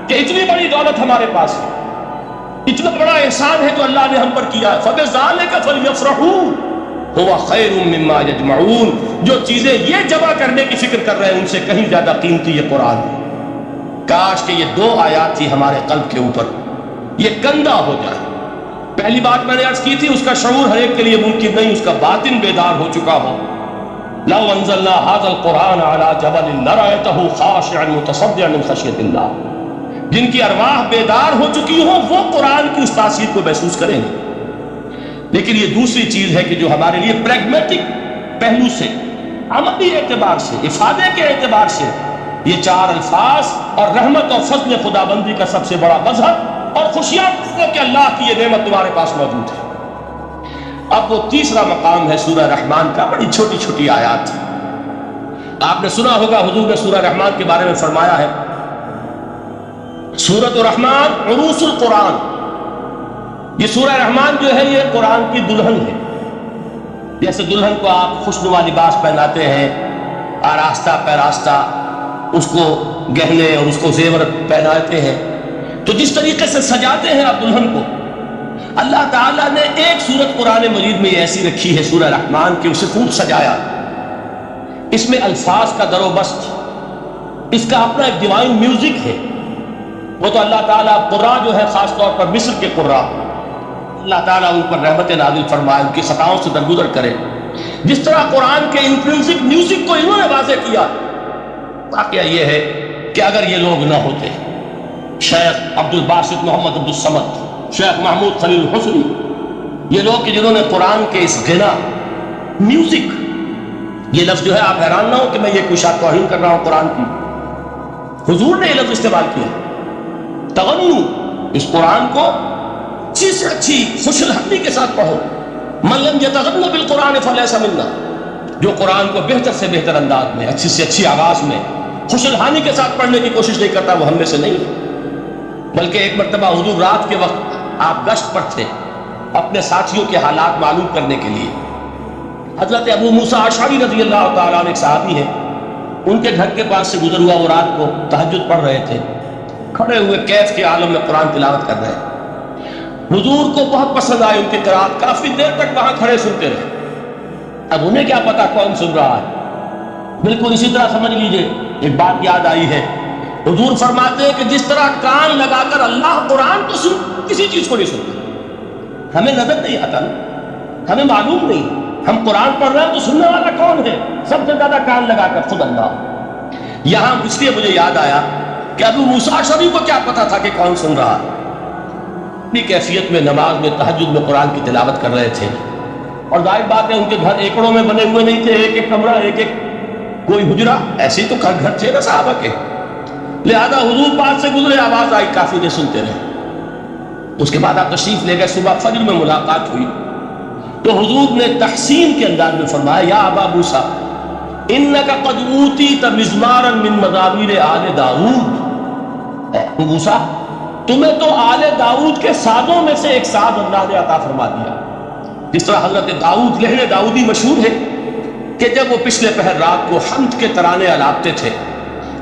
کہ اتنی بڑی دولت ہمارے پاس ہے، اتنا بڑا احسان ہے جو اللہ نے ہم پر کیا ہے۔ فبذالک فلیفرحوا هو خیر مما یجمعون، جو چیزیں یہ جمع کرنے کی فکر کر رہے ہیں ان سے کہیں زیادہ قیمتی یہ قرآن ہے۔ کاش کہ یہ دو آیات تھی ہمارے قلب کے اوپر، یہ کندہ ہو جائے۔ پہلی بات میں نے عرض کی تھی، اس کا شعور ہر ایک کے لیے ممکن نہیں، اس کا باطن بیدار ہو چکا ہو۔ لو انزلنا هذا القرآن على جبل لرأيته خاشعا متصدعا من خشیۃ اللہ، جن کی ارواح بیدار ہو چکی ہوں وہ قرآن کی اس تاثیر کو محسوس کریں گے۔ لیکن یہ دوسری چیز ہے کہ جو ہمارے لیے پریگمیٹک پہلو سے، عملی اعتبار سے، افادے کے اعتبار سے یہ چار الفاظ اور رحمت اور فضل خدا بندی کا سب سے بڑا مظہر اور خوشیاں کہ اللہ کی یہ نعمت تمہارے پاس موجود ہے۔ اب وہ تیسرا مقام ہے سورہ رحمان کا، بڑی چھوٹی چھوٹی آیات۔ آپ نے سنا ہوگا حضور نے سورہ رحمان کے بارے میں فرمایا ہے، سورۃ الرحمن عروس القرآن، یہ سورہ رحمان جو ہے یہ قرآن کی دلہن ہے۔ جیسے دلہن کو آپ خوشنما لباس پہناتے ہیں، آراستہ پیراستہ اس کو گہنے اور اس کو زیورت پہناتے ہیں، تو جس طریقے سے سجاتے ہیں آپ دلہن کو، اللہ تعالیٰ نے ایک سورت قرآن مجید میں ایسی رکھی ہے سورہ رحمان کہ اسے خوب سجایا۔ اس میں الفاظ کا در و بست، اس کا اپنا ایک ڈیوائن میوزک ہے۔ وہ تو اللہ تعالیٰ قراء جو ہے خاص طور پر مصر کے قراء، اللہ تعالیٰ ان پر رحمت نازل فرمائے، ان کی خطاؤں سے درگزر کرے۔ جس طرح قرآن کے انٹرنسک میوزک کو انہوں نے واضح کیا، واقعہ یہ ہے کہ اگر یہ لوگ نہ ہوتے، شیخ عبد الباسط محمد عبد الصمد، شیخ محمود خلیل حسنی، یہ لوگ کہ جنہوں نے قرآن کے اس غنا، میوزک، یہ لفظ جو ہے آپ حیران نہ ہو کہ میں یہ کوئی شاید توہین کر رہا ہوں قرآن کی، حضور نے یہ لفظ استعمال کیا، تغنو، اس قرآن کو اچھی سے اچھی خوش الحمدی کے ساتھ پڑھو۔ من لم یتغن بالقرآن فلیس منا، جو قرآن کو بہتر سے بہتر انداز میں، اچھی سے اچھی آواز میں، خوش الحانی کے ساتھ پڑھنے کی کوشش نہیں کرتا، وہ ہم میں سے نہیں ہے۔ بلکہ ایک مرتبہ حضور رات کے وقت آپ گشت پر تھے اپنے ساتھیوں کے حالات معلوم کرنے کے لیے۔ حضرت ابو موسیٰ اشعری رضی اللہ تعالیٰ عنہ ایک صحابی ہیں، ان کے گھر کے پاس سے گزر ہوا، وہ رات کو تہجد پڑھ رہے تھے، کھڑے ہوئے کیف کے عالم میں قرآن تلاوت کر رہے ہیں۔ حضور کو بہت پسند آئی ان کی قرآت، کافی دیر تک وہاں کھڑے سنتے رہے۔ اب انہیں کیا پتا کون سن رہا ہے، بالکل اسی طرح سمجھ لیجئے ایک بات یاد آئی ہے، حضور فرماتے ہیں کہ جس طرح کان لگا کر اللہ قرآن تو سن، کسی چیز کو نہیں سنتا، ہمیں نظر نہیں آتا نا، ہمیں معلوم نہیں، ہم قرآن پڑھ رہے ہیں تو سننے والا کون ہے؟ سب سے زیادہ کان لگا کر خود اللہ۔ یہاں اس لیے مجھے یاد آیا کہ ابو موسیٰ اشعری کو کیا پتا تھا کہ کون سن رہا، اپنی کیفیت میں نماز میں تہجد میں قرآن کی تلاوت کر رہے تھے، اور ظاہر بات ہے ان کے گھر ایکڑوں میں بنے ہوئے نہیں تھے، ایک ایک کمرہ، ایک ایک کوئی حجرہ، ایسے ہی تو گھر تھے نا صحابہ کے، لہذا حضور پاس سے گزرے، آواز آئی، کافی دیر سنتے رہے۔ اس کے بعد آپ تشریف لے گئے، صبح فجر میں ملاقات ہوئی تو حضور نے تحسین کے انداز میں فرمایا، یا ابا موسیٰ انک قد اوتیت مزمارا من مزامیر آل داؤد، اے ابو موسیٰ تمہیں تو آل داؤد کے سازوں میں سے ایک ساز اللہ نے عطا فرما دیا۔ جس طرح حضرت داؤد، لہن داؤدی مشہور ہے کہ جب وہ پچھلے پہر رات کو حمد کے ترانے الاپتے تھے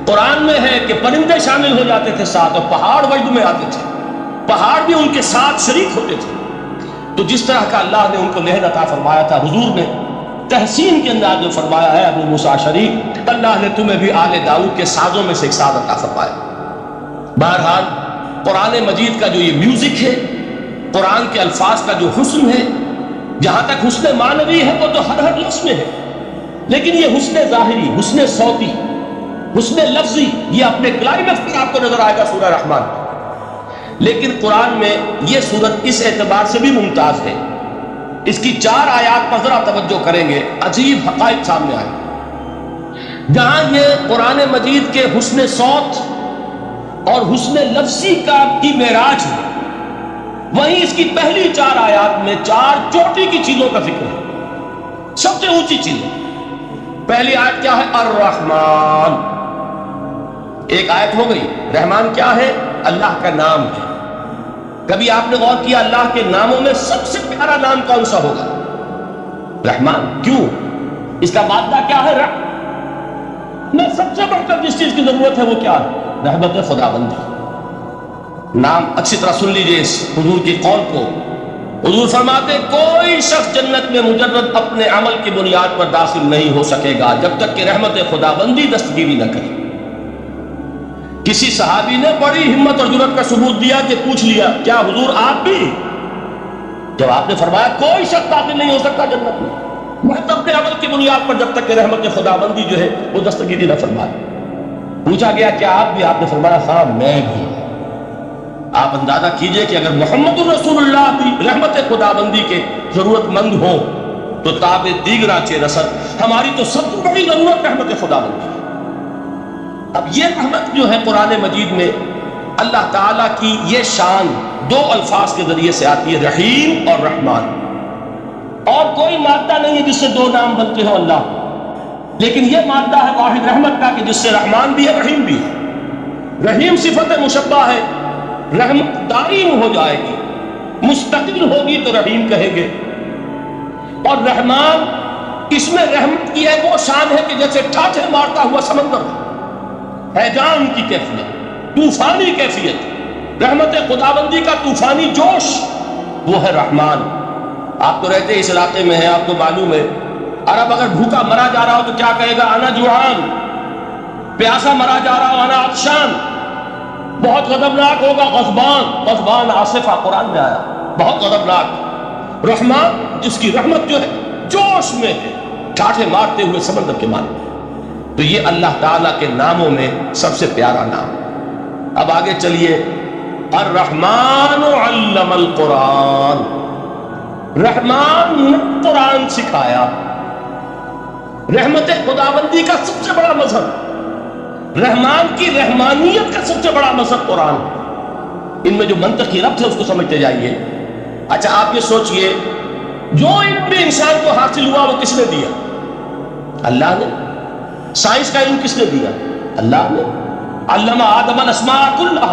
قرآن میں ہے کہ پرندے شامل ہو جاتے تھے ساتھ، اور پہاڑ وجد میں آتے تھے، پہاڑ بھی ان کے ساتھ شریک ہوتے تھے۔ تو جس طرح کا اللہ نے ان کو لہر عطا فرمایا تھا، حضور نے تحسین کے انداز میں فرمایا ہے ابو موسیٰ شریف، اللہ نے تمہیں بھی آل داؤد کے سازوں میں سے ایک ساز عطا فرمایا۔ بہرحال قرآن مجید کا جو یہ میوزک ہے، قرآن کے الفاظ کا جو حسن ہے، جہاں تک حسن معنوی ہے وہ تو ہر لفظ میں ہے، لیکن یہ حسن ظاہری، حسن صوتی، حسن لفظی، یہ اپنے کلائمیکس پر آپ کو نظر آئے گا سورہ رحمان۔ لیکن قرآن میں یہ سورت اس اعتبار سے بھی ممتاز ہے، اس کی 4 آیات پر ذرا توجہ کریں گے، عجیب حقائق سامنے آئے گے۔ جہاں یہ قرآن مجید کے حسن صوت اور حسن لفظی کی معراج ہے، وہیں اس کی پہلی 4 آیات میں 4 چوٹی کی چیزوں کا ذکر ہے، سب سے اونچی چیزیں۔ پہلی آیت کیا ہے؟ الرحمن، ایک آیت ہو گئی۔ رحمان کیا ہے؟ اللہ کا نام ہے۔ کبھی آپ نے غور کیا اللہ کے ناموں میں سب سے پیارا نام کون سا ہوگا؟ رحمان۔ کیوں؟ اس کا مادہ کیا ہے؟ میں سب سے بڑھ کر جس چیز کی ضرورت ہے وہ کیا ہے؟ رحمت خداوندی۔ نام اچھی طرح سن لیجئے اس حضور کی قول کو۔ حضور فرماتے کوئی شخص جنت میں مجرد اپنے عمل کی بنیاد پر داخل نہیں ہو سکے گا جب تک کہ رحمت خداوندی دستگیری نہ کرے۔ کسی صحابی نے بڑی ہمت اور جرأت کا ثبوت دیا کہ پوچھ لیا کیا حضور آپ بھی؟ جب آپ نے فرمایا کوئی شخص داخل نہیں ہو سکتا جنت میں محض اپنے عمل کی بنیاد پر جب تک کہ رحمت خداوندی جو ہے وہ دستگیری نہ فرمائے۔ پوچھا گیا کیا آپ بھی؟ آپ نے فرمایا ہاں میں بھی۔ آپ اندازہ کیجئے کہ اگر محمد الرسول اللہ بھی رحمت خداوندی کے ضرورت مند ہوں تو تاب دیگرہ چہ رسد، ہماری تو سب سے بڑی ضرورت رحمت خداوندی۔ اب یہ رحمت جو ہے قرآن مجید میں اللہ تعالیٰ کی یہ شان 2 الفاظ کے ذریعے سے آتی ہے، رحیم اور رحمان۔ اور کوئی مادہ نہیں ہے جس سے 2 نام بنتے ہوں اللہ، لیکن یہ مادہ ہے واحد رحمت کا کہ جس سے رحمان بھی ہے رحیم بھی ہے۔ رحیم صفت مشبہ ہے، رحمت دائم ہو جائے گی، مستقل ہوگی تو رحیم کہیں گے۔ اور رحمان، اس میں رحمت کی ہے وہ شان ہے کہ جیسے ٹھاٹھے مارتا ہوا سمندر، ہیجان کی کیفیت، طوفانی کیفیت، رحمت خداوندی کا طوفانی جوش، وہ ہے رحمان۔ آپ تو رہتے اس علاقے میں ہیں، آپ کو معلوم ہے عرب اگر بھوکا مرا جا رہا ہو تو کیا کہے گا؟ انا جوعان۔ پیاسا مرا جا رہا ہو انا عطشان۔ بہت غضبناک ہوگا غضبان، غضبان آصفہ قرآن میں آیا، بہت غضبناک۔ رحمان جس کی رحمت جو ہے جوش میں ہے، ٹھاٹھے مارتے ہوئے سمندر کے معنی۔ تو یہ اللہ تعالیٰ کے ناموں میں سب سے پیارا نام۔ اب آگے چلیے، الرحمن علم القرآن، رحمان نے قرآن سکھایا۔ رحمت خداوندی کا سب سے بڑا مظہر، رحمان کی رحمانیت کا سب سے بڑا مظہر قرآن۔ ان میں جو منطقی ربط ہے اس کو سمجھتے جائیے۔ اچھا آپ یہ سوچئے جو علم بھی انسان کو حاصل ہوا وہ کس نے دیا؟ اللہ نے۔ سائنس کا علم کس نے دیا؟ اللہ نے۔ علم آدم الاسماء کلھا،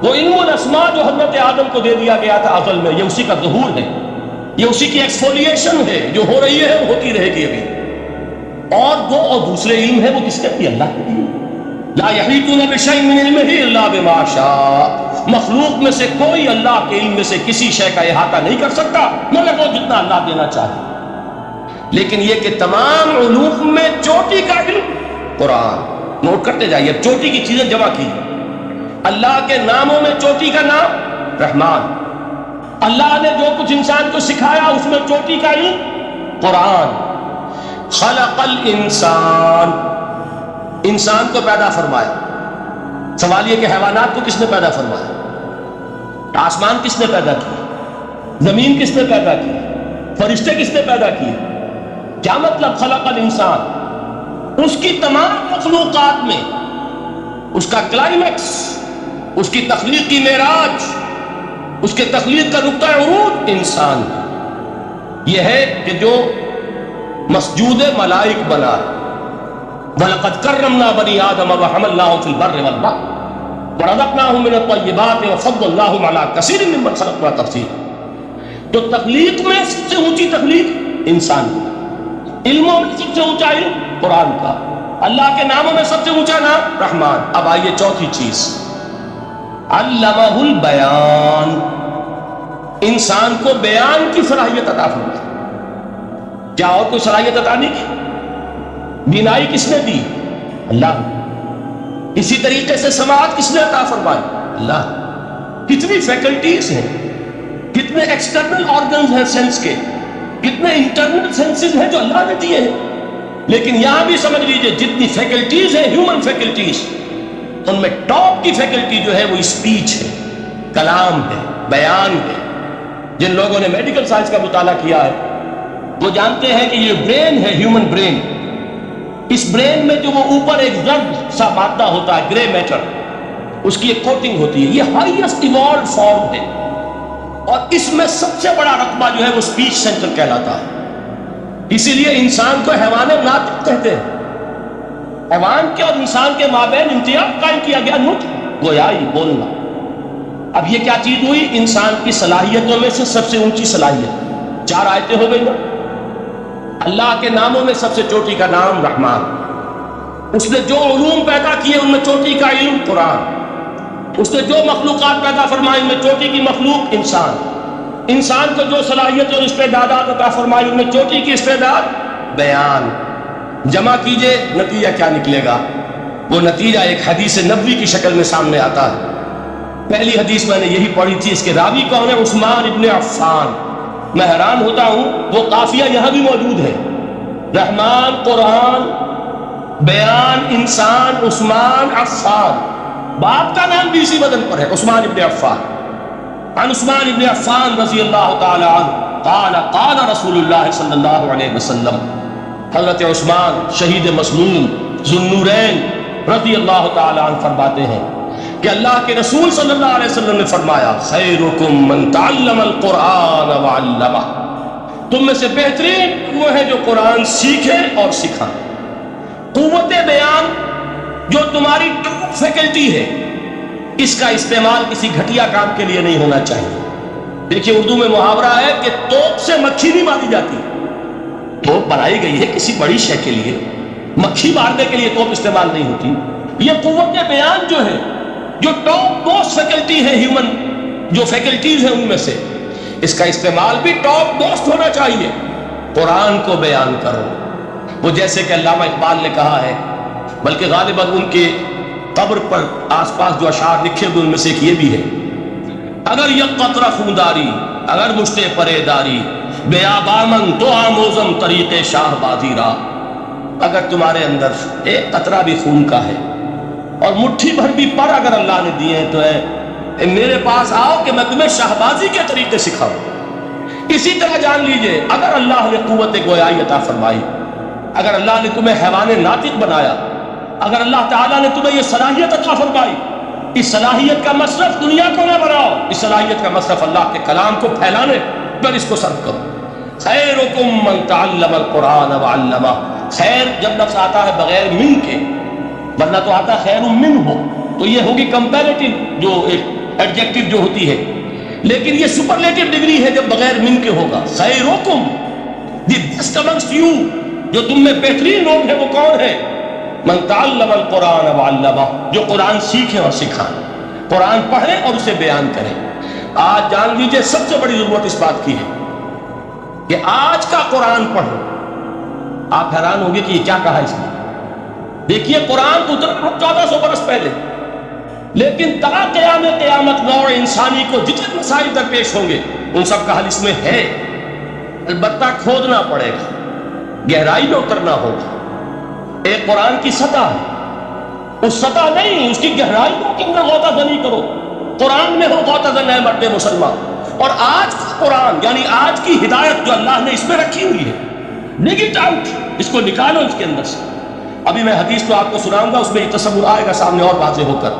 وہ علم الاسماء جو حضرت آدم کو دے دیا گیا تھا ازل میں، یہ اسی کا ظہور ہے، یہ اسی کی ایکسفولیشن ہے جو ہو رہی ہے وہ ہوتی رہے گی ابھی۔ اور دوسرے علم ہے وہ کس کے دیے؟ اللہ کے دیے۔ لا یحیطون بشیء من علمہ الا بما شاء، مخلوق میں سے کوئی اللہ کے علم میں سے کسی شے کا احاطہ نہیں کر سکتا مگر وہ جتنا اللہ دینا چاہے۔ لیکن یہ کہ تمام علوم میں چوٹی کا علم قرآن، نوٹ کرتے جائیے، چوٹی کی چیزیں جمع کی۔ اللہ کے ناموں میں چوٹی کا نام رحمان، اللہ نے جو کچھ انسان کو سکھایا اس میں چوٹی کا علم قرآن۔ خلق الانسان، انسان کو پیدا فرمایا۔ سوال یہ کہ حیوانات کو کس نے پیدا فرمایا؟ آسمان کس نے پیدا کیا؟ زمین کس نے پیدا کی؟ فرشتے کس نے پیدا کیے؟ کیا مطلب خلق الانسان؟ اس کی تمام مخلوقات میں اس کا کلائمیکس، اس کی تخلیق کی معراج، اس کے تخلیق کا نقطہ عروج انسان یہ ہے کہ جو مسجود ملائک بنا۔ وَلَقَدْ كَرَّمْنَا بَنِي آدَمَ وَحَمَلْنَاهُمْ فِي الْبَرِّ وَالْبَحْرِ وَرَزَقْنَاهُمْ مِنَ الطَّيِّبَاتِ وَفَضَّلْنَاهُمْ عَلَىٰ كَثِيرٍ مِّمَّنْ خَلَقْنَا تَفْضِيلًا۔ تو تخلیق میں سب سے اونچی تخلیق انسان کی، علموں میں سب سے اونچا علم قرآن کا۔ اللہ کے ناموں میں سب سے اونچا نام رحمان. اب آئیے چوتھی چیز، علمہ البیان، انسان کو بیان کی صلاحیت عطا فرمائی. کیا اور کوئی صلاحیت عطا نہیں کی؟ بینائی کس نے دی؟ اللہ. اسی طریقے سے سماعت کس نے عطا فرمائی؟ اللہ. کتنی فیکلٹیز ہیں، کتنے ایکسٹرنل آرگنز ہیں سینس کے، کتنے انٹرنل سینسز ہیں جو اللہ نے دیے ہیں. لیکن یہاں بھی سمجھ لیجئے جتنی فیکلٹیز ہیں ہیومن فیکلٹیز، ان میں ٹاپ کی فیکلٹی جو ہے وہ اسپیچ ہے، کلام ہے، بیان ہے. جن لوگوں نے میڈیکل سائنس کا مطالعہ کیا ہے وہ جانتے ہیں کہ یہ برین ہے، ہیومن برین. اس برین میں جو وہ اوپر ایک زرد سا مادہ ہوتا ہے، گرے میٹر، اس کی ایک کوٹنگ ہوتی ہے. یہ ہائیسٹ ایوالوڈ فارم ہے، اور اس میں سب سے بڑا رقبہ جو ہے وہ اسپیچ سینٹر کہلاتا ہے. اسی لیے انسان کو حیوان ناطق کہتے ہیں. حیوان کے اور انسان کے مابین امتیاز قائم کیا گیا، نطق، گویائی، بولنا. اب یہ کیا چیز ہوئی؟ انسان کی صلاحیتوں میں سے سب سے اونچی صلاحیت. 4 آیتیں ہو گئی نا. اللہ کے ناموں میں سب سے چوٹی کا نام رحمان. اس نے جو علوم پیدا کیے ان میں چوٹی کا علم قرآن. اس نے جو مخلوقات پیدا فرمائی ان میں چوٹی کی مخلوق انسان. انسان کو جو صلاحیت اور استعدادات عطا فرمائی ان میں چوٹی کی استعداد بیان. جمع کیجئے نتیجہ کیا نکلے گا؟ وہ نتیجہ ایک حدیث نبوی کی شکل میں سامنے آتا ہے. پہلی حدیث میں نے یہی پڑھی تھی. اس کے راوی کون ہے؟ عثمان ابن عفان. میں حیران ہوتا ہوں وہ قافیہ یہاں بھی موجود ہے. رحمان قرآن، بیان انسان، عثمان عفان. باپ کا نام بھی اسی وزن پر ہے، عثمان ابن عفان. عن عثمان ابن عفان رضی اللہ تعالی عنہ قال قال رسول اللہ صلی اللہ علیہ وسلم. حضرت عثمان شہید مسموم ذو النورین رضی اللہ تعالی عنہ فرماتے ہیں کہ اللہ کے رسول صلی اللہ علیہ وسلم نے فرمایا خیرکم من تعلم القرآن وعلمہ. تم میں سے بہترین وہ ہے جو قرآن سیکھے اور سکھائے. قوت بیان جو تمہاری ٹاپ فیکلٹی ہے، اس کا استعمال کسی گھٹیا کام کے لیے نہیں ہونا چاہیے. دیکھیے اردو میں محاورہ ہے کہ توپ سے مکھی نہیں ماری جاتی. توپ بنائی گئی ہے کسی بڑی شے کے لیے، مکھی مارنے کے لیے توپ استعمال نہیں ہوتی. یہ قوت بیان جو ہے، جو ٹاپ موسٹ فیکلٹی ہے ہیومن جو فیکلٹیز ہیں ان میں سے، اس کا استعمال بھی ٹاپ موسٹ ہونا چاہیے. قرآن کو بیان کرو. وہ جیسے کہ علامہ اقبال نے کہا ہے، بلکہ غالباً ان کے قبر پر آس پاس جو اشعار لکھے ہوئے ان میں سے ایک یہ بھی ہے: اگر یک قطرہ خونداری، اگر مشتے پرے داری، بیابامن تو آموزم طریق شاہ بازی را. اگر تمہارے اندر ایک قطرہ بھی خون کا ہے اور مٹھی بھر بھی پر اگر اللہ نے دیے ہیں تو ہے میرے پاس آؤ کہ میں تمہیں شہبازی کے طریقے سکھاؤں. اسی طرح جان لیجئے اگر اللہ نے قوت گویائی عطا فرمائی، اگر اللہ نے تمہیں حیوان ناطق بنایا، اگر اللہ تعالیٰ نے تمہیں یہ صلاحیت عطا فرمائی، اس صلاحیت کا مصرف دنیا کو نہ بناؤ، اس صلاحیت کا مصرف اللہ کے کلام کو پھیلانے پر اس کو صرف کرو. خیرکم من تعلم القرآن وعلمہ. خیر جب لفظ آتا ہے بغیر من کے، ورنہ تو آتا خیر من ہو تو یہ ہوگی کمپیریٹو جو ایک ایڈجیکٹو جو ہوتی ہے، لیکن یہ سپرلیٹو ڈگری ہے جب بغیر من کے ہوگا. خیرکم، دی بیسٹ امنگسٹ یو، جو تم میں بہترین لوگ ہیں وہ کون ہیں؟ من تعلم القرآن وعلمہ، جو قرآن سیکھیں اور سکھائیں، قرآن پڑھیں اور اسے بیان کریں. آج جان لیجئے سب سے بڑی ضرورت اس بات کی ہے کہ آج کا قرآن پڑھو. آپ حیران ہوں گے کہ یہ کیا کہا اس نے. دیکھیے قرآن تو اترا 1400 برس پہلے، لیکن تا قیام قیامت نوع انسانی کو جتنے مسائل درپیش ہوں گے ان سب کا حل اس میں ہے. البتہ کھودنا پڑے گا، گہرائی میں اترنا ہوگا. ایک قرآن کی سطح ہے، اس سطح نہیں، اس کی گہرائی کے اندر غوطہ زنی کرو. قرآن میں ہو غوطہ زن ہے مرد مسلمان. اور آج کا قرآن یعنی آج کی ہدایت جو اللہ نے اس میں رکھی ہوئی ہے، ڈگ اٹ آؤٹ، اس کو نکالو اس کے اندر سے. ابھی میں حدیث تو آپ کو سناؤں گا، اس میں یہ تصور آئے گا سامنے اور واضح ہو کر.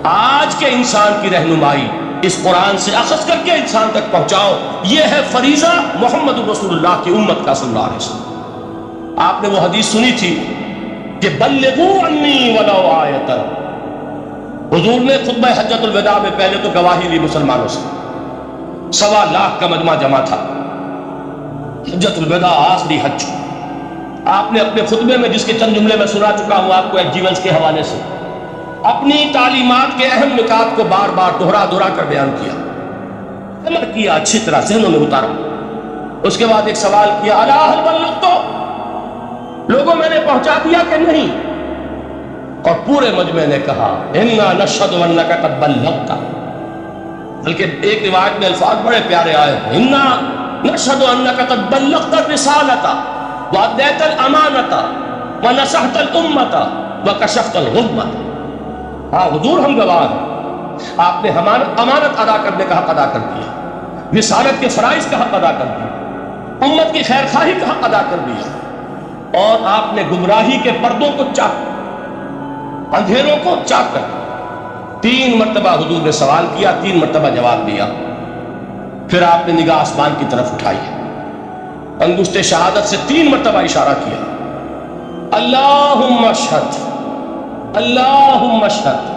آج کے انسان کی رہنمائی اس قرآن سے اخذ کر کے انسان تک پہنچاؤ. یہ ہے فریضہ محمد رسول اللہ کی امت کا صلی اللہ علیہ وسلم. آپ نے وہ حدیث سنی تھی کہ بلغوا عنی ولو آیۃ. حضور نے خطبہ حجۃ الوداع میں پہلے تو گواہی لی مسلمانوں سے. 1.25 لاکھ کا مجمع جمع تھا. حجۃ الوداع آخری حج، آپ نے اپنے خطبے میں جس کے چند جملے میں سنا چکا ہوں آپ کو ایگزیونس کے حوالے سے، اپنی تعلیمات کے اہم نکات کو بار بار دہرا کر بیان کیا، عمل کیا، اچھی طرح ذہنوں میں اتارا۔ اس کے بعد ایک سوال کیا، الا هل بلغت، لوگوں میں نے پہنچا دیا کہ نہیں؟ اور پورے مجمع نے کہا انا نشهد انک قد بلغت، بلکہ ایک روایت میں الفاظ بڑے پیارے آئے، انا نشهد انک قد بلغت الرسالۃ وادیت الامانۃ ونصحت الامۃ وکشفت الغمۃ۔ ہاں حضور ہم گواہ ہیں، آپ نے امانت ادا کرنے کا حق ادا کر دیا، رسالت کے فرائض کا حق ادا کر دیا، امت کی خیر خواہی کا حق ادا کر دیا، اور آپ نے گمراہی کے پردوں کو چاک، اندھیروں کو چاک کر دیا۔ 3 مرتبہ حضور نے سوال کیا، 3 مرتبہ جواب دیا۔ پھر آپ نے نگاہ آسمان کی طرف اٹھائی، انگشت شہادت سے 3 مرتبہ اشارہ کیا، اللہم اشہد، اللہم اشہد،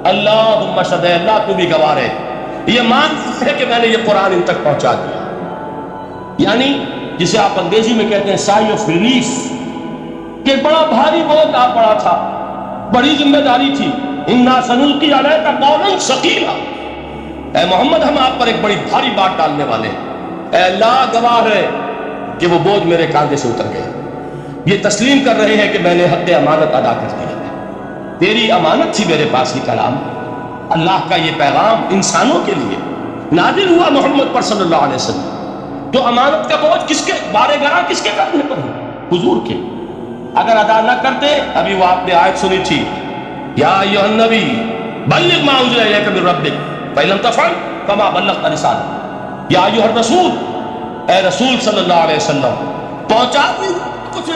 اللہم اشہد، اے اللہ تو بھی گواہ ہے، یہ مانتا ہے کہ میں نے یہ قرآن ان تک پہنچا دیا۔ یعنی جسے آپ انگریزی میں کہتے ہیں سائی آف ریلیف، کہ بڑا بھاری بوجھ آپ پڑا تھا، بڑی ذمہ داری تھی، انا سنلقی علیک قولا ثقیلا، اے محمد ہم آپ پر ایک بڑی بھاری بات ڈالنے والے ہیں۔ اے اللہ گواہ ہے کہ وہ بوجھ میرے کاندھے سے اتر گئے، یہ تسلیم کر رہے ہیں کہ میں نے حق امانت ادا کر دیا، تیری امانت تھی میرے پاس یہ کلام، اللہ کا یہ پیغام انسانوں کے لیے نازل ہوا محمد پر صلی اللہ علیہ وسلم، تو امانت کا بوجھ کس کے بارے گرا، کس کے کاندھے پر ہے؟ حضور کے۔ اگر ادا نہ کرتے، ابھی وہ آپ نے آیت سنی تھی، یا ایھا النبی بلغ ما انزل الیک من ربک فإن لم تفعل فما بلغت رسالتہ، یا ایھا الرسول، اے رسول صلی اللہ علیہ وسلم پہنچا دیں کچھ